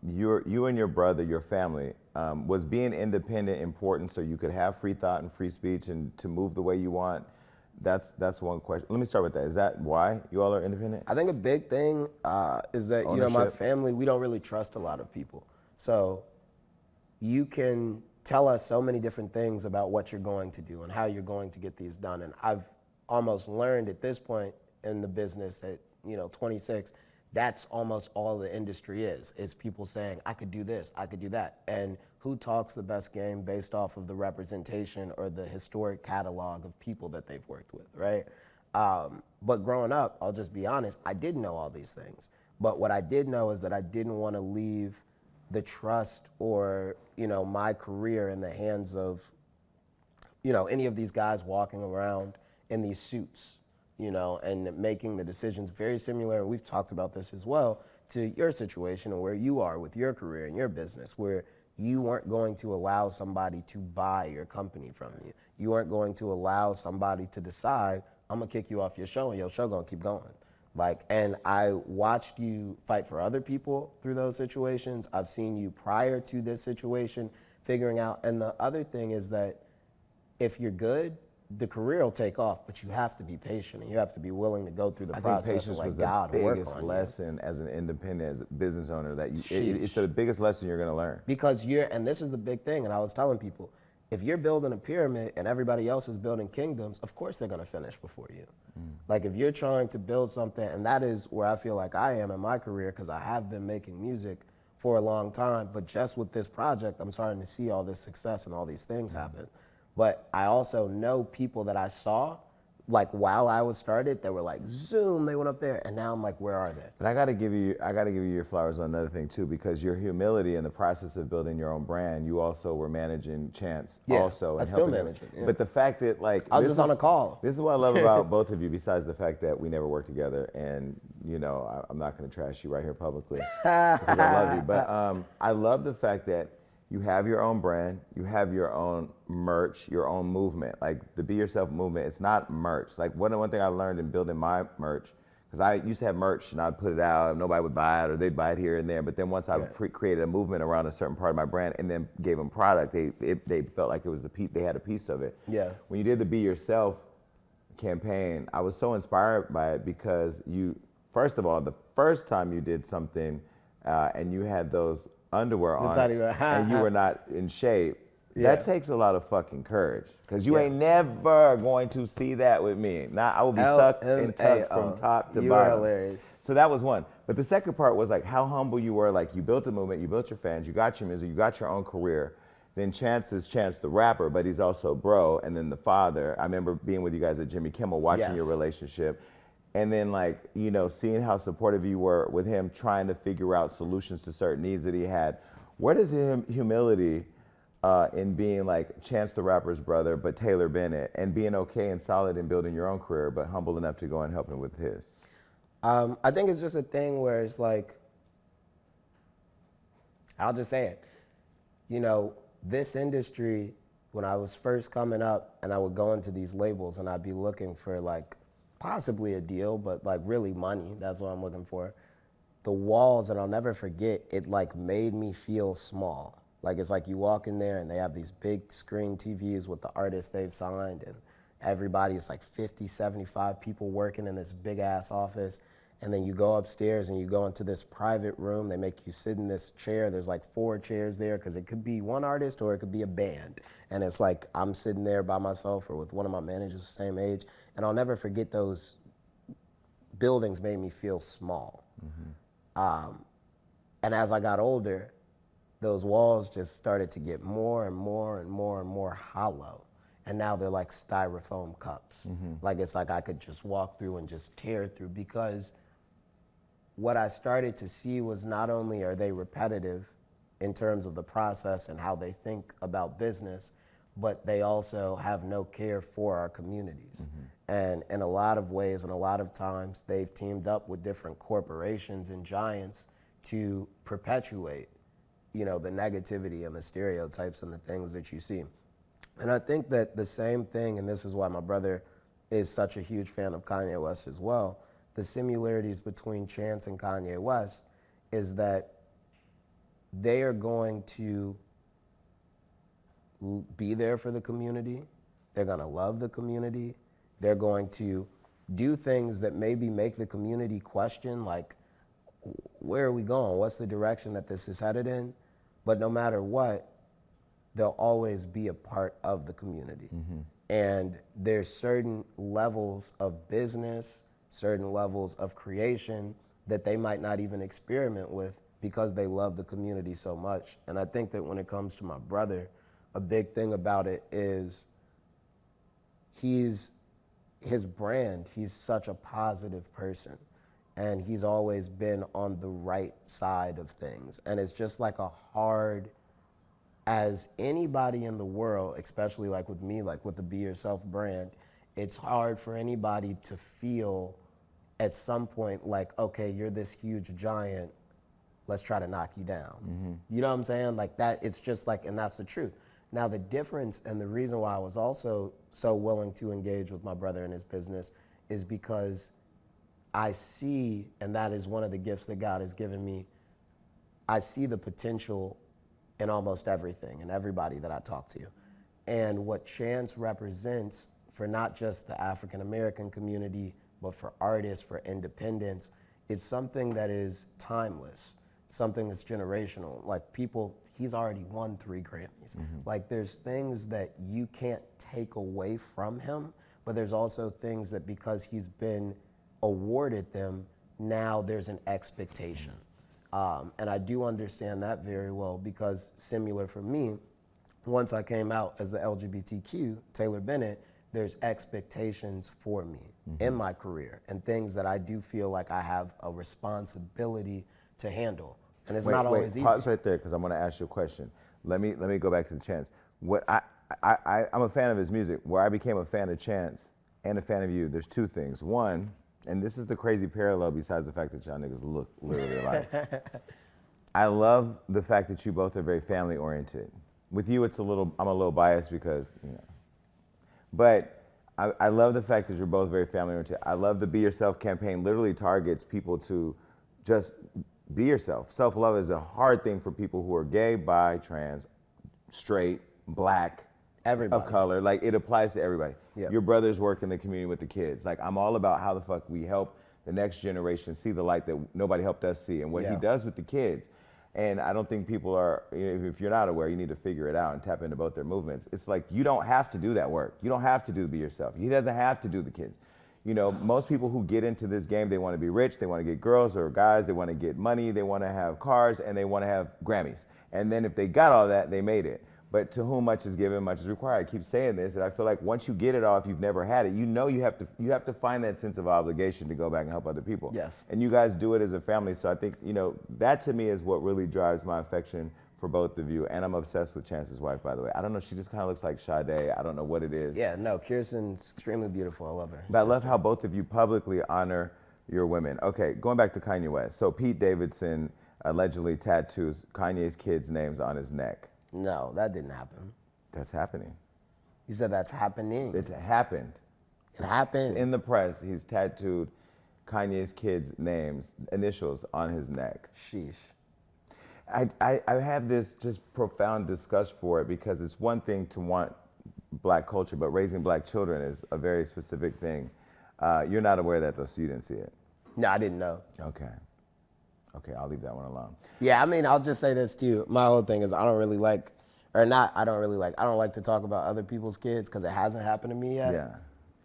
You and your brother, your family, was being independent important so you could have free thought and free speech and to move the way you want? That's one question. Let me start with that. Is that why you all are independent? I think a big thing is that, Ownership. my family, we don't really trust a lot of people. So you can tell us so many different things about what you're going to do and how you're going to get these done. And I've almost learned at this point in the business at 26, that's almost all the industry is people saying, I could do this, I could do that. And who talks the best game based off of the representation or the historic catalog of people that they've worked with, right? But growing up, I'll just be honest, I didn't know all these things. But what I did know is that I didn't want to leave the trust or, my career in the hands of, any of these guys walking around in these suits, and making the decisions very similar. And we've talked about this as well to your situation and where you are with your career and your business, where you weren't going to allow somebody to buy your company from you. You weren't going to allow somebody to decide, I'm gonna kick you off your show and your show gonna keep going. And I watched you fight for other people through those situations. I've seen you prior to this situation figuring out. And the other thing is that if you're good, the career will take off, but you have to be patient and you have to be willing to go through the process. I think patience was the biggest lesson as an independent, as a business owner that it's the biggest lesson you're gonna learn. Because and this is the big thing, and I was telling people, if you're building a pyramid and everybody else is building kingdoms, of course they're gonna finish before you. If you're trying to build something, and that is where I feel like I am in my career, because I have been making music for a long time, but just with this project, I'm starting to see all this success and all these things happen. But I also know people that I saw, while I was started, that were zoom, they went up there, and now I'm like, where are they? And I gotta give you your flowers on another thing too, because your humility in the process of building your own brand, you also were managing Chance also. I still manage it. Yeah. But the fact that I was just on a call. This is what I love about both of you, besides the fact that we never worked together, and I'm not gonna trash you right here publicly because I love you. But I love the fact that you have your own brand, you have your own merch, your own movement. The Be Yourself movement, it's not merch. One thing I learned in building my merch, because I used to have merch and I'd put it out, nobody would buy it or they'd buy it here and there. But then once I created a movement around a certain part of my brand and then gave them product, they felt like it was they had a piece of it. Yeah. When you did the Be Yourself campaign, I was so inspired by it because first of all, the first time you did something and you had those underwear on and you were not in shape, that takes a lot of fucking courage, because you ain't never going to see that with me. I will be sucked and tucked from top to bottom. You are hilarious. So that was one. But the second part was how humble you were. You built a movement, you built your fans, you got your music, you got your own career. Then Chance is Chance the rapper, but he's also bro, and then the father. I remember being with you guys at Jimmy Kimmel, watching your relationship. And then seeing how supportive you were with him, trying to figure out solutions to certain needs that he had. Where does humility in being Chance the Rapper's brother, but Taylor Bennett, and being okay and solid in building your own career, but humble enough to go and help him with his? I think it's just a thing where it's I'll just say it. This industry, when I was first coming up and I would go into these labels and I'd be looking for possibly a deal, but really money, that's what I'm looking for. The walls, and I'll never forget, it made me feel small. It's you walk in there and they have these big screen TVs with the artists they've signed, and everybody is 50, 75 people working in this big ass office. And then you go upstairs and you go into this private room. They make you sit in this chair. There's 4 chairs there, because it could be one artist or it could be a band. And it's I'm sitting there by myself or with one of my managers the same age. And I'll never forget, those buildings made me feel small. And as I got older, those walls just started to get more and more and more and more hollow. And now they're like styrofoam cups. It's I could just walk through and just tear through, because what I started to see was not only are they repetitive in terms of the process and how they think about business, but they also have no care for our communities. And in a lot of ways and a lot of times, they've teamed up with different corporations and giants to perpetuate, the negativity and the stereotypes and the things that you see. And I think that the same thing, and this is why my brother is such a huge fan of Kanye West as well, the similarities between Chance and Kanye West is that they are going to be there for the community. They're going to love the community. They're going to do things that maybe make the community question, like, where are we going? What's the direction that this is headed in? But no matter what, they'll always be a part of the community. Mm-hmm. And there's certain levels of business, certain levels of creation that they might not even experiment with because they love the community so much. And I think that when it comes to my brother, a big thing about it is his brand, he's such a positive person. And he's always been on the right side of things. And it's just like a hard, as anybody in the world, especially like with me, like with the Be Yourself brand, it's hard for anybody to feel at some point like, okay, you're this huge giant, let's try to knock you down. Mm-hmm. You know what I'm saying? Like that, it's just like, and that's the truth. Now the difference and the reason why I was also so willing to engage with my brother in his business is because I see, and that is one of the gifts that God has given me, I see the potential in almost everything and everybody that I talk to. And what Chance represents for not just the African American community, but for artists, for independence, it's something that is timeless, something that's generational. Like people, he's already won 3 Grammys. Mm-hmm. Like there's things that you can't take away from him, but there's also things that because he's been awarded them, now there's an expectation. And I do understand that very well because similar for me, once I came out as the LGBTQ, Taylor Bennett, there's expectations for me in my career and things that I do feel like I have a responsibility to handle. And it's not always easy. Pause right there because I'm going to ask you a question. Let me go back to the Chance. What I'm a fan of his music. Where I became a fan of Chance and a fan of you, there's 2 things. One, and this is the crazy parallel besides the fact that y'all niggas look literally alike. I love the fact that you both are very family oriented. With you, I'm a little biased because, you know. But I love the fact that you're both very family oriented. I love the Be Yourself campaign literally targets people to just be yourself. Self-love is a hard thing for people who are gay, bi, trans, straight, black, everybody. Of color. Like it applies to everybody. Yep. Your brothers work in the community with the kids. Like I'm all about how the fuck we help the next generation see the light that nobody helped us see and what he does with the kids. And I don't think people are, if you're not aware, you need to figure it out and tap into both their movements. It's like, you don't have to do that work. You don't have to do Be Yourself. He doesn't have to do the kids. You know, most people who get into this game, they want to be rich, they want to get girls or guys, they want to get money, they want to have cars, and they want to have Grammys. And then if they got all that, they made it. But to whom much is given, much is required. I keep saying this, and I feel like once you get it all, if you've never had it, you know you have to find that sense of obligation to go back and help other people. Yes. And you guys do it as a family, so I think, you know, that to me is what really drives my affection for both of you. And I'm obsessed with Chance's wife, by the way. I don't know, she just kind of looks like Sade. I don't know what it is. Yeah, no, Kirsten's extremely beautiful. I love her. But I love how both of you publicly honor your women. Okay, going back to Kanye West. So Pete Davidson allegedly tattoos Kanye's kids' names on his neck. No, that didn't happen. That's happening. You said that's happening. It happened. It happened. It's in the press. He's tattooed Kanye's kids' names, initials on his neck. Sheesh. I have this just profound disgust for it because it's one thing to want black culture, but raising black children is a very specific thing. You're not aware of that though, so you didn't see it. No, I didn't know. Okay, I'll leave that one alone. Yeah, I mean, I'll just say this to you. My whole thing is I don't like to talk about other people's kids because it hasn't happened to me yet. Yeah.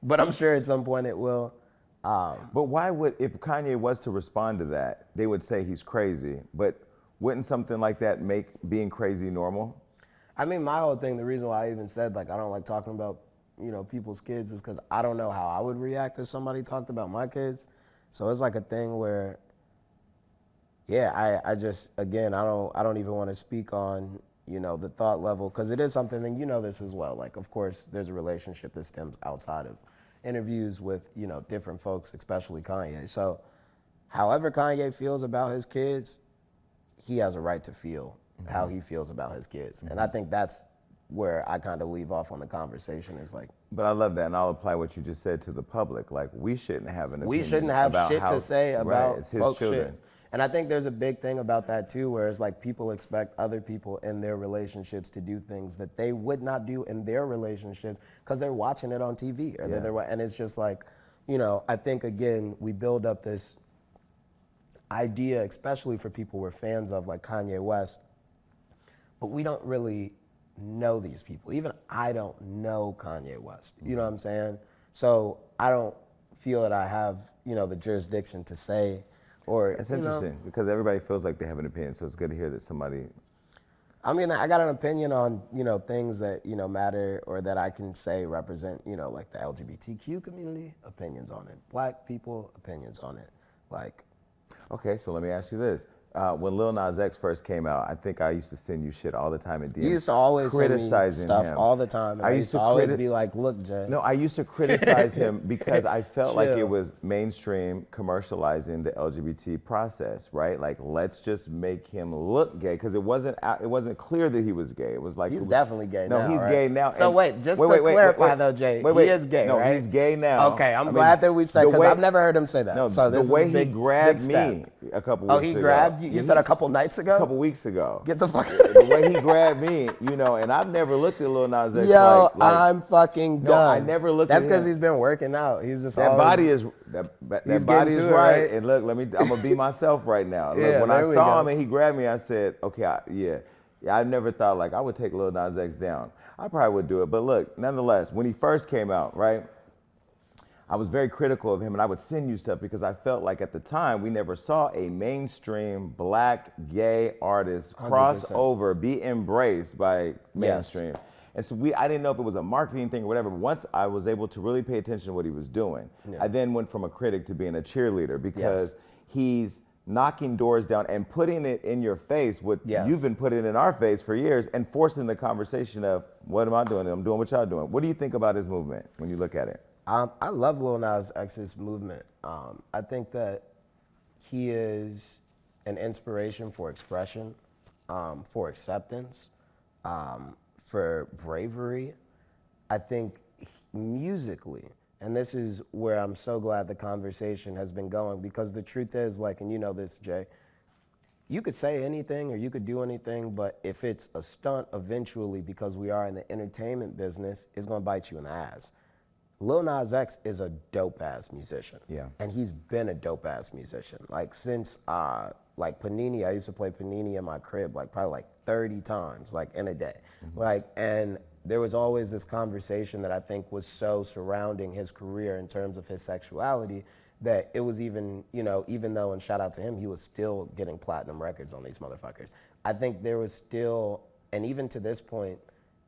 But I'm sure at some point it will. But why would, if Kanye was to respond to that, they would say he's crazy, but wouldn't something like that make being crazy normal? I mean, my whole thing, the reason why I even said like I don't like talking about, you know, people's kids is because I don't know how I would react if somebody talked about my kids. So it's like a thing where, yeah, I just, again, I don't even want to speak on, you know, the thought level, because it is something, and you know this as well, like, of course, there's a relationship that stems outside of interviews with, you know, different folks, especially Kanye. So however Kanye feels about his kids, he has a right to feel how he feels about his kids. And I think that's where I kind of leave off on the conversation is like. But I love that, and I'll apply what you just said to the public. Like, we shouldn't have an opinion. We shouldn't have shit to say about it's his folks' children. shit. And I think there's a big thing about that too, where it's like people expect other people in their relationships to do things that they would not do in their relationships because they're watching it on TV, or and it's just like, you know, I think again we build up this idea, especially for people we're fans of, like Kanye West, but we don't really know these people. Even I don't know Kanye West. You know what I'm saying? So I don't feel that I have, you know, the jurisdiction to say. Or it's interesting because everybody feels like they have an opinion, so it's good to hear that somebody. I mean, I got an opinion on, you know, things that, you know, matter or that I can say represent, you know, like the LGBTQ community, opinions on it. Black people, opinions on it. Like. Okay, so let me ask you this. When Lil Nas X first came out, I think I used to send you shit all the time in DMs. You used to always criticizing send me stuff him all the time. And I used to always be like, look, Jay. No, I used to criticize him because I felt like it was mainstream commercializing the LGBT process, right? Like, let's just make him look gay because it wasn't clear that he was gay. It was like he's definitely gay now. No, he's gay now. So wait, just to clarify though, Jay, he is gay, no, right? he's gay now. Okay, I'm glad that we've said because I've never heard him say that. No, so this the way is a big, he grabbed big me a couple weeks ago. Oh, he grabbed you? You said a couple nights ago? A couple weeks ago. Get the fuck. The way he grabbed me, you know, and I've never looked at Lil Nas X. Yo, I'm fucking done. No, I never looked at him. That's because he's been working out. He's just that always, body is that body is right. And look, I'm gonna be myself right now. Look, when I saw him and he grabbed me, I said, okay, I never thought like I would take Lil Nas X down. I probably would do it, but look, nonetheless, when he first came out, right? I was very critical of him, and I would send you stuff because I felt like at the time we never saw a mainstream black gay artist 100%. Cross over, be embraced by mainstream. Yes. And so I didn't know if it was a marketing thing or whatever. But once I was able to really pay attention to what he was doing, I then went from a critic to being a cheerleader because he's knocking doors down and putting it in your face, what you've been putting in our face for years, and forcing the conversation of, what am I doing? I'm doing what y'all doing. What do you think about his movement when you look at it? I love Lil Nas X's movement. I think that he is an inspiration for expression, for acceptance, for bravery. I think musically, and this is where I'm so glad the conversation has been going, because the truth is, like, and you know this, Jay, you could say anything or you could do anything, but if it's a stunt eventually, because we are in the entertainment business, it's gonna bite you in the ass. Lil Nas X is a dope-ass musician. Yeah. And he's been a dope-ass musician. Like, since, like, Panini, I used to play Panini in my crib, like, probably, like, 30 times, like, in a day. Mm-hmm. Like, and there was always this conversation that I think was so surrounding his career in terms of his sexuality that it was even, you know, even though, and shout out to him, he was still getting platinum records on these motherfuckers. I think there was still, and even to this point,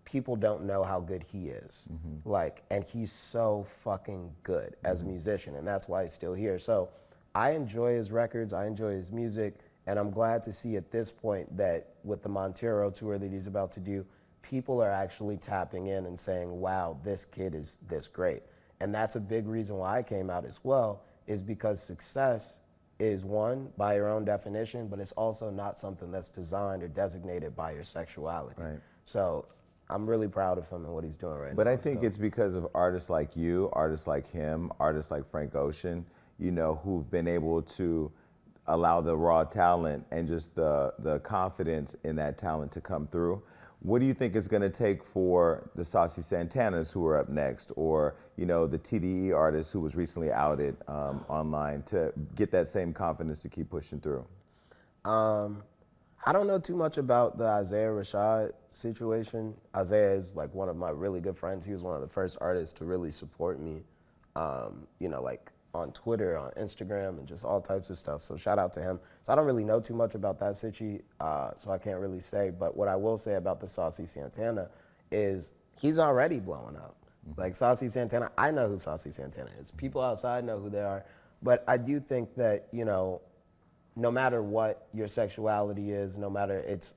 people don't know how good he is. Mm-hmm. Like, and he's so fucking good as a musician, and that's why he's still here. So I enjoy his records, I enjoy his music, and I'm glad to see at this point that with the Montero tour that he's about to do, people are actually tapping in and saying, wow, this kid is this great. And that's a big reason why I came out as well, is because success is one, by your own definition, but it's also not something that's designed or designated by your sexuality. Right. So I'm really proud of him and what he's doing right now. But I think it's because of artists like you, artists like him, artists like Frank Ocean, you know, who've been able to allow the raw talent and just the confidence in that talent to come through. What do you think it's going to take for the Saucy Santanas who are up next, or, you know, the TDE artist who was recently outed online, to get that same confidence to keep pushing through? I don't know too much about the Isaiah Rashad situation. Isaiah is like one of my really good friends. He was one of the first artists to really support me, you know, like on Twitter, on Instagram, and just all types of stuff. So shout out to him. So I don't really know too much about that situ, so I can't really say. But what I will say about the Saucy Santana is he's already blowing up. Like Saucy Santana, I know who Saucy Santana is. People outside know who they are. But I do think that, you know, no matter what your sexuality is, no matter, it's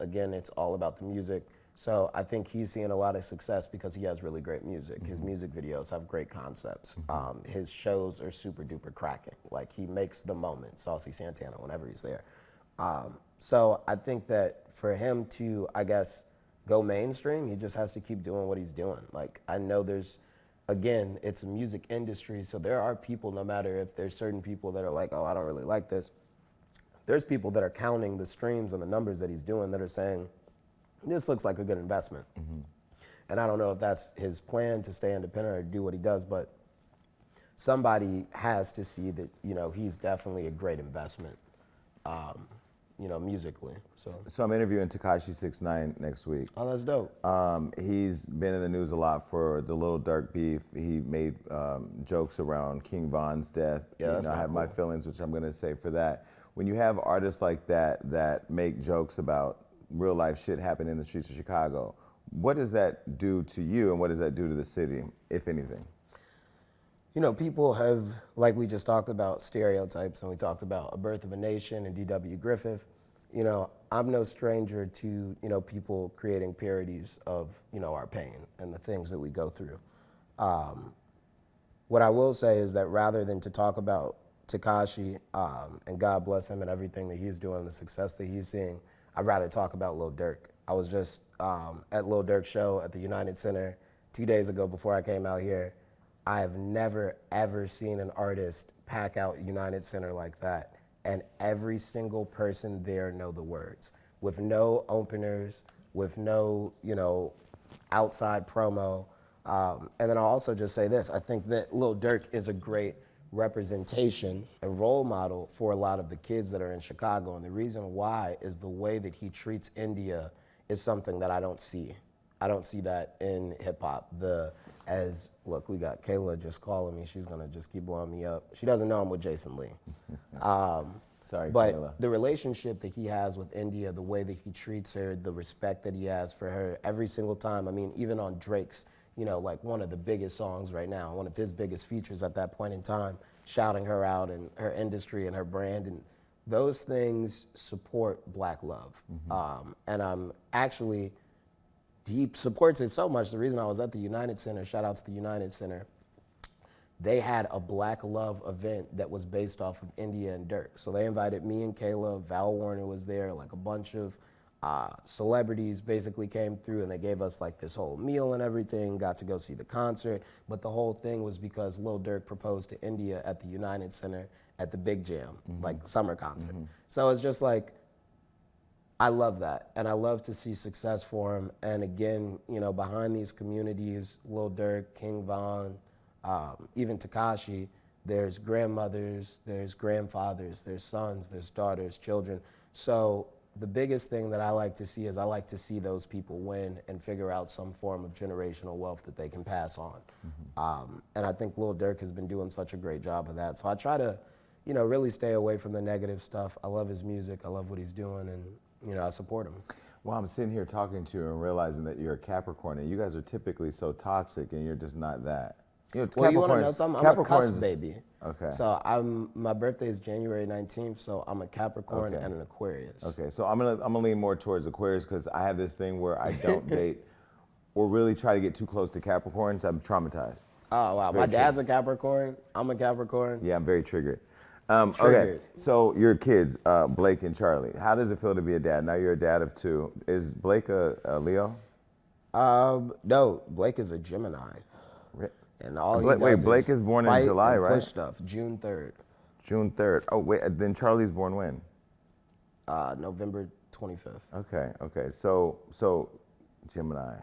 all about the music. So I think he's seeing a lot of success because he has really great music. His music videos have great concepts. His shows are super duper cracking. Like, he makes the moment, Saucy Santana, whenever he's there. So I think that for him to, I guess, go mainstream. He just has to keep doing what he's doing. Like, I know again, it's a music industry, so there are people, no matter if there's certain people that are like, oh, I don't really like this. There's people that are counting the streams and the numbers that he's doing that are saying, this looks like a good investment. And I don't know if that's his plan to stay independent or do what he does, but somebody has to see that, he's definitely a great investment, musically. So I'm interviewing Tekashi 6ix9ine next week. Oh, that's dope. He's been in the news a lot for the Lil Durk beef. He made jokes around King Von's death. Yeah, I have my feelings, which I'm going to say for that. When you have artists like that make jokes about real life shit happening in the streets of Chicago, what does that do to you and what does that do to the city, if anything? People have, like we just talked about, stereotypes, and we talked about A Birth of a Nation and D.W. Griffith. I'm no stranger to, people creating parodies of, our pain and the things that we go through. What I will say is that rather than to talk about Tekashi, and God bless him and everything that he's doing, the success that he's seeing, I'd rather talk about Lil Durk. I was just at Lil Durk's show at the United Center 2 days ago before I came out here. I have never, ever seen an artist pack out United Center like that, and every single person there know the words, with no openers, with no, outside promo. And then I'll also just say this, I think that Lil Durk is a great representation and role model for a lot of the kids that are in Chicago. And the reason why is the way that he treats India is something that I don't see. I don't see that in hip hop. Look, we got Kayla just calling me. She's gonna just keep blowing me up. She doesn't know I'm with Jason Lee. Sorry, but Kayla. The relationship that he has with India, the way that he treats her, the respect that he has for her every single time. I mean, even on Drake's, like one of the biggest songs right now, one of his biggest features at that point in time, shouting her out and her industry and her brand, and those things support Black love. And I'm actually, he supports it so much. The reason I was at the United Center, shout out to the United Center, they had a Black love event that was based off of India and Durk. So they invited me and Kayla, Val Warner was there, like a bunch of celebrities basically came through, and they gave us like this whole meal and everything, got to go see the concert. But the whole thing was because Lil Durk proposed to India at the United Center at the Big Jam, like summer concert. So it's just like, I love that. And I love to see success for him. And again, behind these communities, Lil Durk, King Von, even Tekashi, there's grandmothers, there's grandfathers, there's sons, there's daughters, children. So the biggest thing that I like to see is I like to see those people win and figure out some form of generational wealth that they can pass on. And I think Lil Durk has been doing such a great job of that. So I try to, really stay away from the negative stuff. I love his music. I love what he's doing, and, I support him. Well, I'm sitting here talking to you and realizing that you're a Capricorn, and you guys are typically so toxic, and you're just not that. Well, you want to know something? I'm a cusp baby. Okay. So my birthday is January 19th, so I'm a Capricorn and an Aquarius. Okay, so I'm gonna lean more towards Aquarius because I have this thing where I don't date or really try to get too close to Capricorns. I'm traumatized. Oh, wow. My dad's a Capricorn. I'm a Capricorn. Yeah, I'm very triggered. Okay, so your kids, Blake and Charlie, how does it feel to be a dad? Now you're a dad of two. Is Blake a Leo? No, Blake is a Gemini. And Blake is born in July, right? Push stuff, June 3rd. June 3rd. Oh, wait, then Charlie's born when? November 25th. Okay. So Gemini.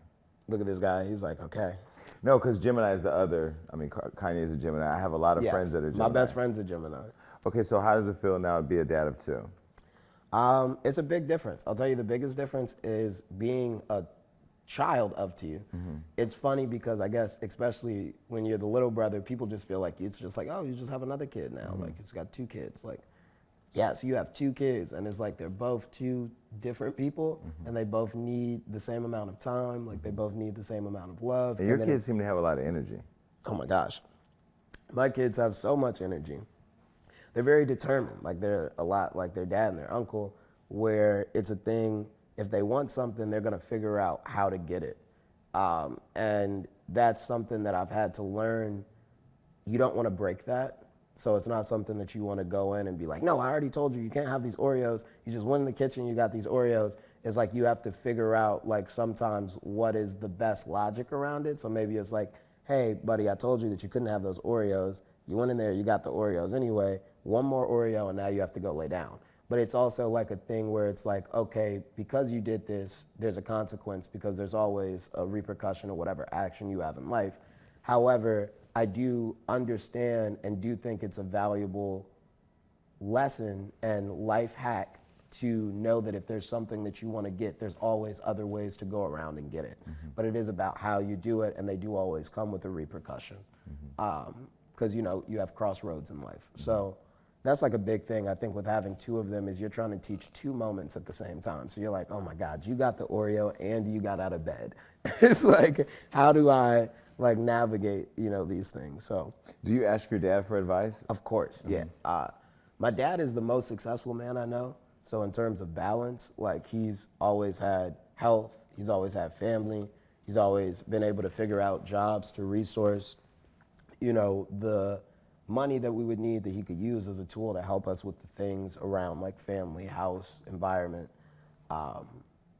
Look at this guy. He's like, okay. No, because Gemini is the other. I mean, Kanye is a Gemini. I have a lot of friends that are Gemini. My best friend's a Gemini. Okay, so how does it feel now to be a dad of two? It's a big difference. I'll tell you the biggest difference is being a child of two. It's funny because I guess, especially when you're the little brother, people just feel like it's just like, oh, you just have another kid now. Like, it's got two kids. Like, yes, you have two kids, and it's like they're both two different people, and they both need the same amount of time. Like, they both need the same amount of love. And your kids seem to have a lot of energy. Oh my gosh. My kids have so much energy. They're very determined. Like, they're a lot like their dad and their uncle, where it's a thing. If they want something, they're gonna figure out how to get it. And that's something that I've had to learn. You don't wanna break that. So it's not something that you wanna go in and be like, no, I already told you, you can't have these Oreos. You just went in the kitchen, you got these Oreos. it's like you have to figure out like sometimes what is the best logic around it. So maybe it's like, hey, buddy, I told you that you couldn't have those Oreos. You went in there, you got the Oreos anyway. One more Oreo, and now you have to go lay down. But it's also like a thing where it's like, okay, because you did this, there's a consequence because there's always a repercussion of whatever action you have in life. However, I do understand and do think it's a valuable lesson and life hack to know that if there's something that you want to get, there's always other ways to go around and get it. But it is about how you do it, and they do always come with a repercussion. Because you know, you have crossroads in life. So that's like a big thing, I think, with having two of them is you're trying to teach two moments at the same time. So you're like, oh my God, you got the Oreo and you got out of bed. It's like, how do I like navigate, you know, these things? So. Do you ask your dad for advice? Of course, yeah. My dad is the most successful man I know. So in terms of balance, like he's always had health, he's always had family, he's always been able to figure out jobs to resource, you know, the money that we would need that he could use as a tool to help us with the things around like family, house, environment.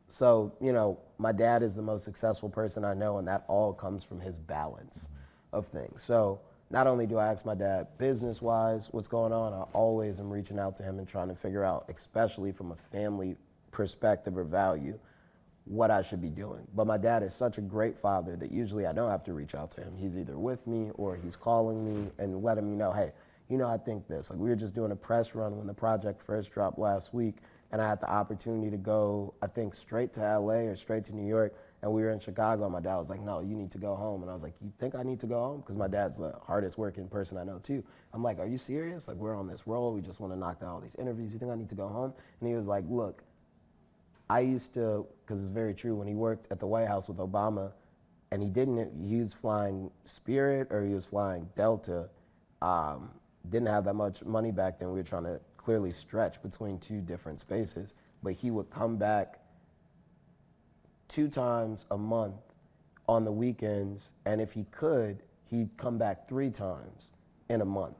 So, you know, my dad is the most successful person I know, and that all comes from his balance of things. So not only do I ask my dad business-wise what's going on, I always am reaching out to him and trying to figure out, especially from a family perspective or value, what I should be doing. But my dad is such a great father that usually I don't have to reach out to him. He's either with me or he's calling me and letting me know, hey, you know, I think this. Like we were just doing a press run when the project first dropped last week, and I had the opportunity to go, I think, straight to LA or straight to New York, and we were in Chicago, and my dad was like, no, you need to go home. And I was like, you think I need to go home? Because my dad's the hardest working person I know too. I'm like, are you serious? Like, we're on this roll, we just want to knock down all these interviews, you think I need to go home? And he was like, look, I used to, because it's very true, when he worked at the White House with Obama, and he was flying Spirit or he was flying Delta, didn't have that much money back then. We were trying to clearly stretch between two different spaces, but he would come back 2 times a month on the weekends, and if he could, he'd come back 3 times in a month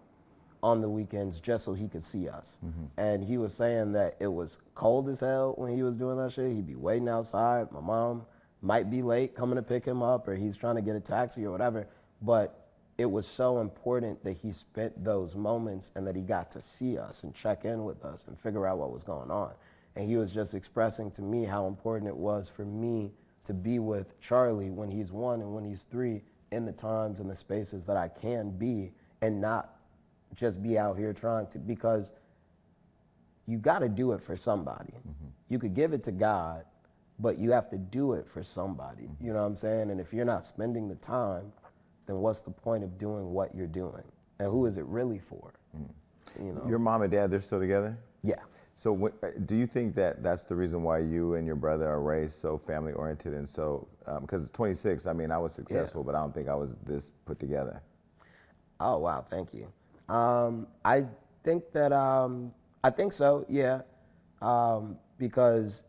on the weekends just so he could see us. And he was saying that it was cold as hell when he was doing that shit. He'd be waiting outside. My mom might be late coming to pick him up, or he's trying to get a taxi or whatever, but it was so important that he spent those moments and that he got to see us and check in with us and figure out what was going on. And he was just expressing to me how important it was for me to be with Charlie when he's 1 and when he's 3 in the times and the spaces that I can be, and not just be out here trying to, because you got to do it for somebody. You could give it to God, but you have to do it for somebody. You know what I'm saying? And if you're not spending the time, then what's the point of doing what you're doing? And who is it really for? You know? Your mom and dad, they're still together? Yeah. So do you think that that's the reason why you and your brother are raised so family oriented and so, because 26, I mean, I was successful, but I don't think I was this put together. Oh, wow, thank you. I think that, I think so, yeah. Because,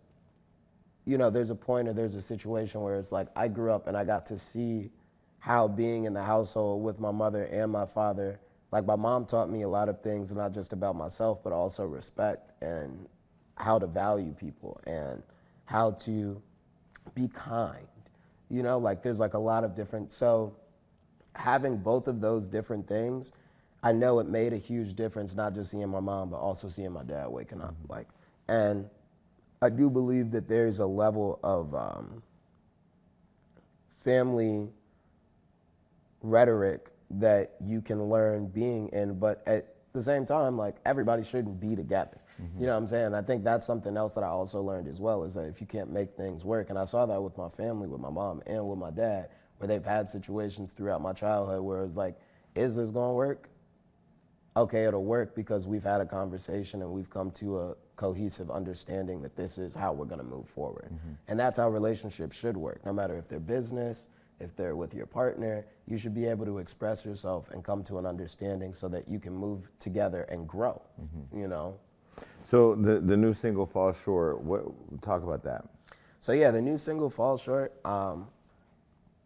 you know, there's a point or there's a situation where it's like, I grew up and I got to see how being in the household with my mother and my father, like my mom taught me a lot of things, not just about myself, but also respect and how to value people and how to be kind. You know, like there's like a lot of different, so having both of those different things, I know it made a huge difference, not just seeing my mom, but also seeing my dad waking up. Like, and I do believe that there's a level of family rhetoric that you can learn being in, but at the same time, like everybody shouldn't be together. You know what I'm saying? I think that's something else that I also learned as well, is that if you can't make things work, and I saw that with my family, with my mom and with my dad, where they've had situations throughout my childhood where it's like, is this gonna work? Okay, it'll work because we've had a conversation and we've come to a cohesive understanding that this is how we're gonna move forward. And that's how relationships should work, no matter if they're business, if they're with your partner, you should be able to express yourself and come to an understanding so that you can move together and grow, you know? So the new single, Fall Short, talk about that. So yeah, the new single, Fall Short,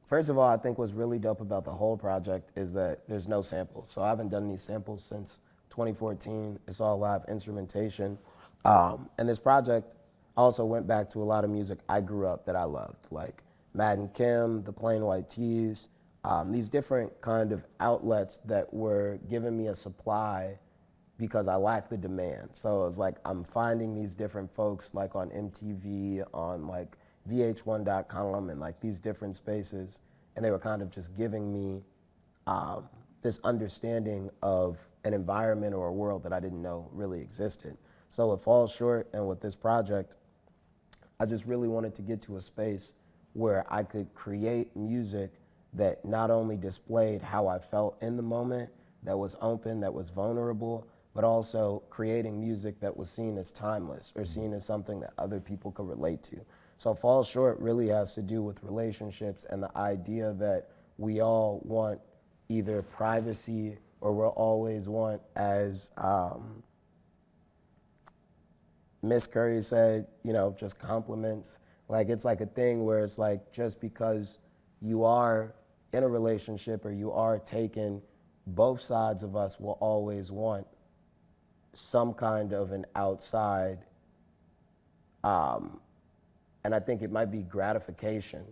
first of all, I think what's really dope about the whole project is that there's no samples. So I haven't done any samples since 2014. It's all live instrumentation. And this project, I also went back to a lot of music I grew up that I loved, like Mad and Kim, the Plain White T's, these different kind of outlets that were giving me a supply because I lacked the demand. So it's like I'm finding these different folks like on MTV, on like VH1.com, and like these different spaces, and they were kind of just giving me this understanding of an environment or a world that I didn't know really existed. So it falls short, and with this project, I just really wanted to get to a space where I could create music that not only displayed how I felt in the moment, that was open, that was vulnerable, but also creating music that was seen as timeless or seen as something that other people could relate to. So Fall Short really has to do with relationships and the idea that we all want either privacy or we'll always want, as Miss Curry said, you know, just compliments. Like it's like a thing where it's like just because you are in a relationship or you are taken, both sides of us will always want some kind of an outside, and I think it might be gratification.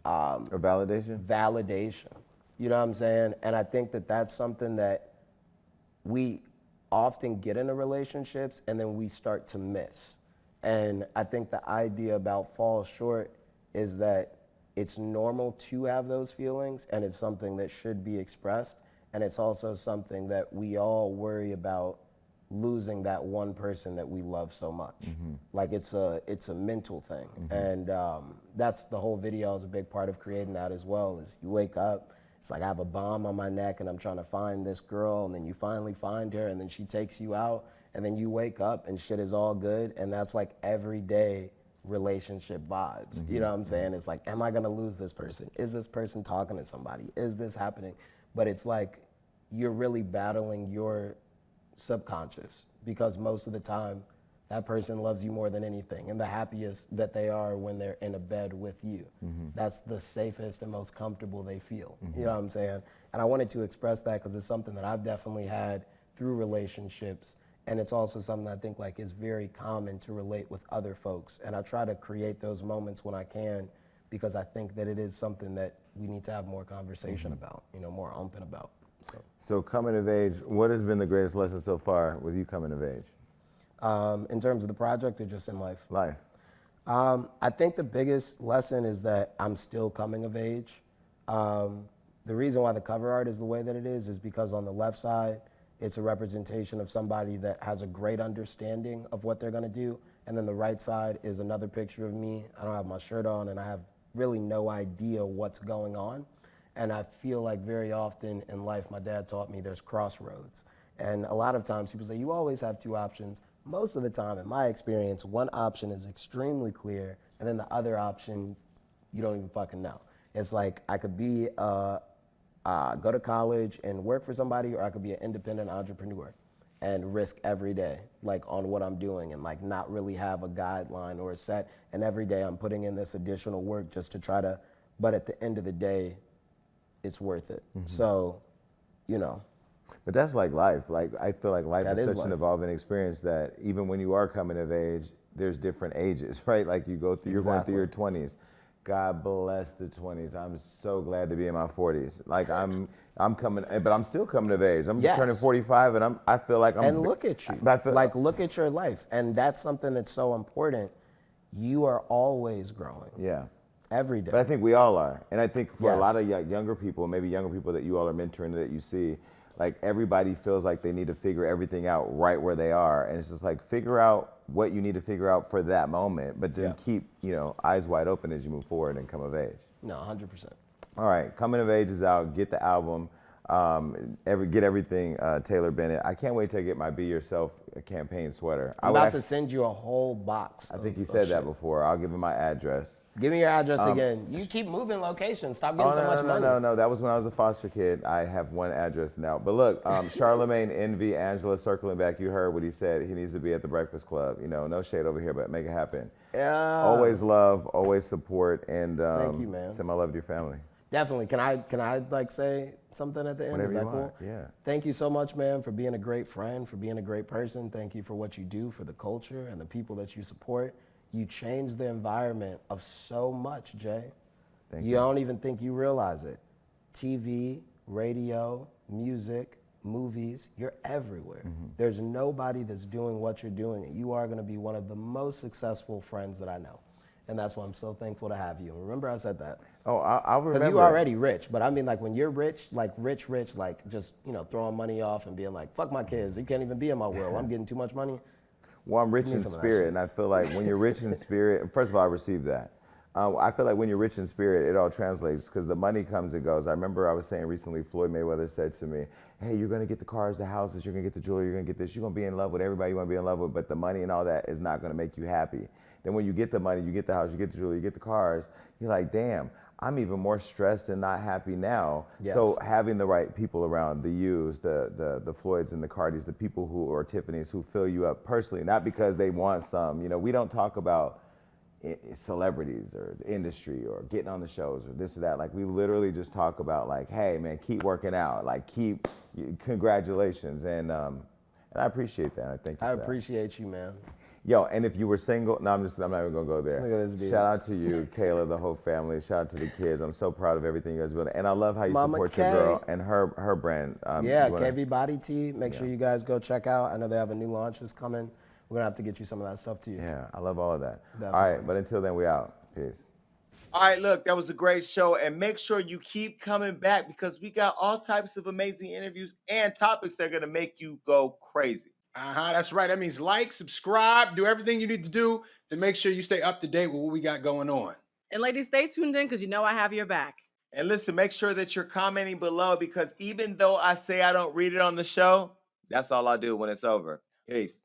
Or validation? Validation. You know what I'm saying? And I think that that's something that we often get into relationships and then we start to miss. And I think the idea about Fall Short is that it's normal to have those feelings and it's something that should be expressed. And it's also something that we all worry about losing that one person that we love so much. Like it's a mental thing. And that's the whole video is a big part of creating that as well, is you wake up, it's like I have a bomb on my neck and I'm trying to find this girl, and then you finally find her and then she takes you out, and then you wake up and shit is all good. And that's like everyday relationship vibes. You know what I'm saying? It's like, am I gonna lose this person? Is this person talking to somebody? Is this happening? But it's like you're really battling your subconscious, because most of the time that person loves you more than anything, and the happiest that they are when they're in a bed with you. That's the safest and most comfortable they feel. You know what I'm saying? And I wanted to express that because it's something that I've definitely had through relationships, and it's also something I think like is very common to relate with other folks. And I try to create those moments when I can, because I think that it is something that we need to have more conversation about, you know, more open about. So coming of age, what has been the greatest lesson so far with you coming of age? In terms of the project or just in life? Life. I think the biggest lesson is that I'm still coming of age. The reason why the cover art is the way that it is because on the left side, it's a representation of somebody that has a great understanding of what they're gonna do. And then the right side is another picture of me. I don't have my shirt on and I have really no idea what's going on. And I feel like very often in life, my dad taught me there's crossroads. And a lot of times people say, you always have two options. Most of the time, in my experience, one option is extremely clear, and then the other option, you don't even fucking know. It's like I could be, go to college and work for somebody, or I could be an independent entrepreneur and risk every day, like on what I'm doing, and like not really have a guideline or a set. And every day I'm putting in this additional work just to try to, but at the end of the day, it's worth it. So, you know. But that's like life. Like I feel like life is such an evolving experience that even when you are coming of age, there's different ages, right? Like you go through, you're going through your 20s. God bless the 20s. I'm so glad to be in my 40s. Like I'm coming, but I'm still coming of age. I'm turning 45, and I feel like I'm. And look at you. Like look at your life, and that's something that's so important. You are always growing. Yeah. Every day. But I think we all are, and I think for a lot of younger people, maybe younger people that you all are mentoring, that you see, like everybody feels like they need to figure everything out right where they are, and it's just like figure out what you need to figure out for that moment, but then keep, you know, eyes wide open as you move forward and come of age. No, 100%. All right, Coming of Age is out. Get the album. Get everything, Taylor Bennett. I can't wait to get my Be Yourself campaign sweater. I'm about to send you a whole box. I think you said that before. I'll give him my address. Give me your address again. You keep moving locations. Stop getting so much money. No. That was when I was a foster kid. I have one address now. But look, Charlemagne, Envy, Angela, circling back, you heard what he said. He needs to be at the Breakfast Club. You know, no shade over here, but make it happen. Yeah. Always love, always support, and thank you, man. send my love to your family. Definitely. Can I like say something at the end? Whatever Is that you cool? want. Yeah. Thank you so much, man, for being a great friend, for being a great person. Thank you for what you do for the culture and the people that you support. you change the environment of so much, Jay. Thank You don't even think you realize it. TV, radio, music, movies, you're everywhere. There's nobody that's doing what you're doing, and you are going to be one of the most successful friends that I know. And that's why I'm so thankful to have you. And remember I said that. Oh, I'll remember. Because you're already rich, but I mean, like, when you're rich, like rich, like just, you know, throwing money off and being like, fuck my kids, you can't even be in my will, I'm getting too much money. Well, I'm rich in spirit, and I feel like when you're rich in spirit, first of all, I received that. I feel like when you're rich in spirit, it all translates because the money comes and goes. I remember I was saying recently, Floyd Mayweather said to me, hey, you're going to get the cars, the houses, you're going to get the jewelry, you're going to get this, you're going to be in love with everybody you want to be in love with, but the money and all that is not going to make you happy. Then when you get the money, you get the house, you get the jewelry, you get the cars, you're like, damn, I'm even more stressed and not happy now. Yes. So having the right people around, the yous, the Floyds and the Cardis, the people who are Tiffany's who fill you up personally, not because they want some. You know, we don't talk about celebrities or the industry or getting on the shows or this or that. Like, we literally just talk about, like, hey man, keep working out, like, congratulations, and I appreciate that. I thank you. I appreciate you, man. Yo, and if you were single, no, I'm not even gonna go there. Look at this dude. Shout out to you, Kayla, the whole family. Shout out to the kids. I'm so proud of everything you guys are doing, and I love how you Mama support K. your girl and her brand. Yeah, KV Body Tea. Make sure you guys go check out. I know they have a new launch that's coming. We're gonna have to get you some of that stuff too. Yeah, I love all of that. Definitely. All right, but until then, we out. Peace. All right, look, that was a great show, and make sure you keep coming back because we got all types of amazing interviews and topics that are gonna make you go crazy. That's right. That means like, subscribe, do everything you need to do to make sure you stay up to date with what we got going on. And ladies, stay tuned in because you know I have your back. And listen, make sure that you're commenting below because even though I say I don't read it on the show, that's all I do when it's over. Peace.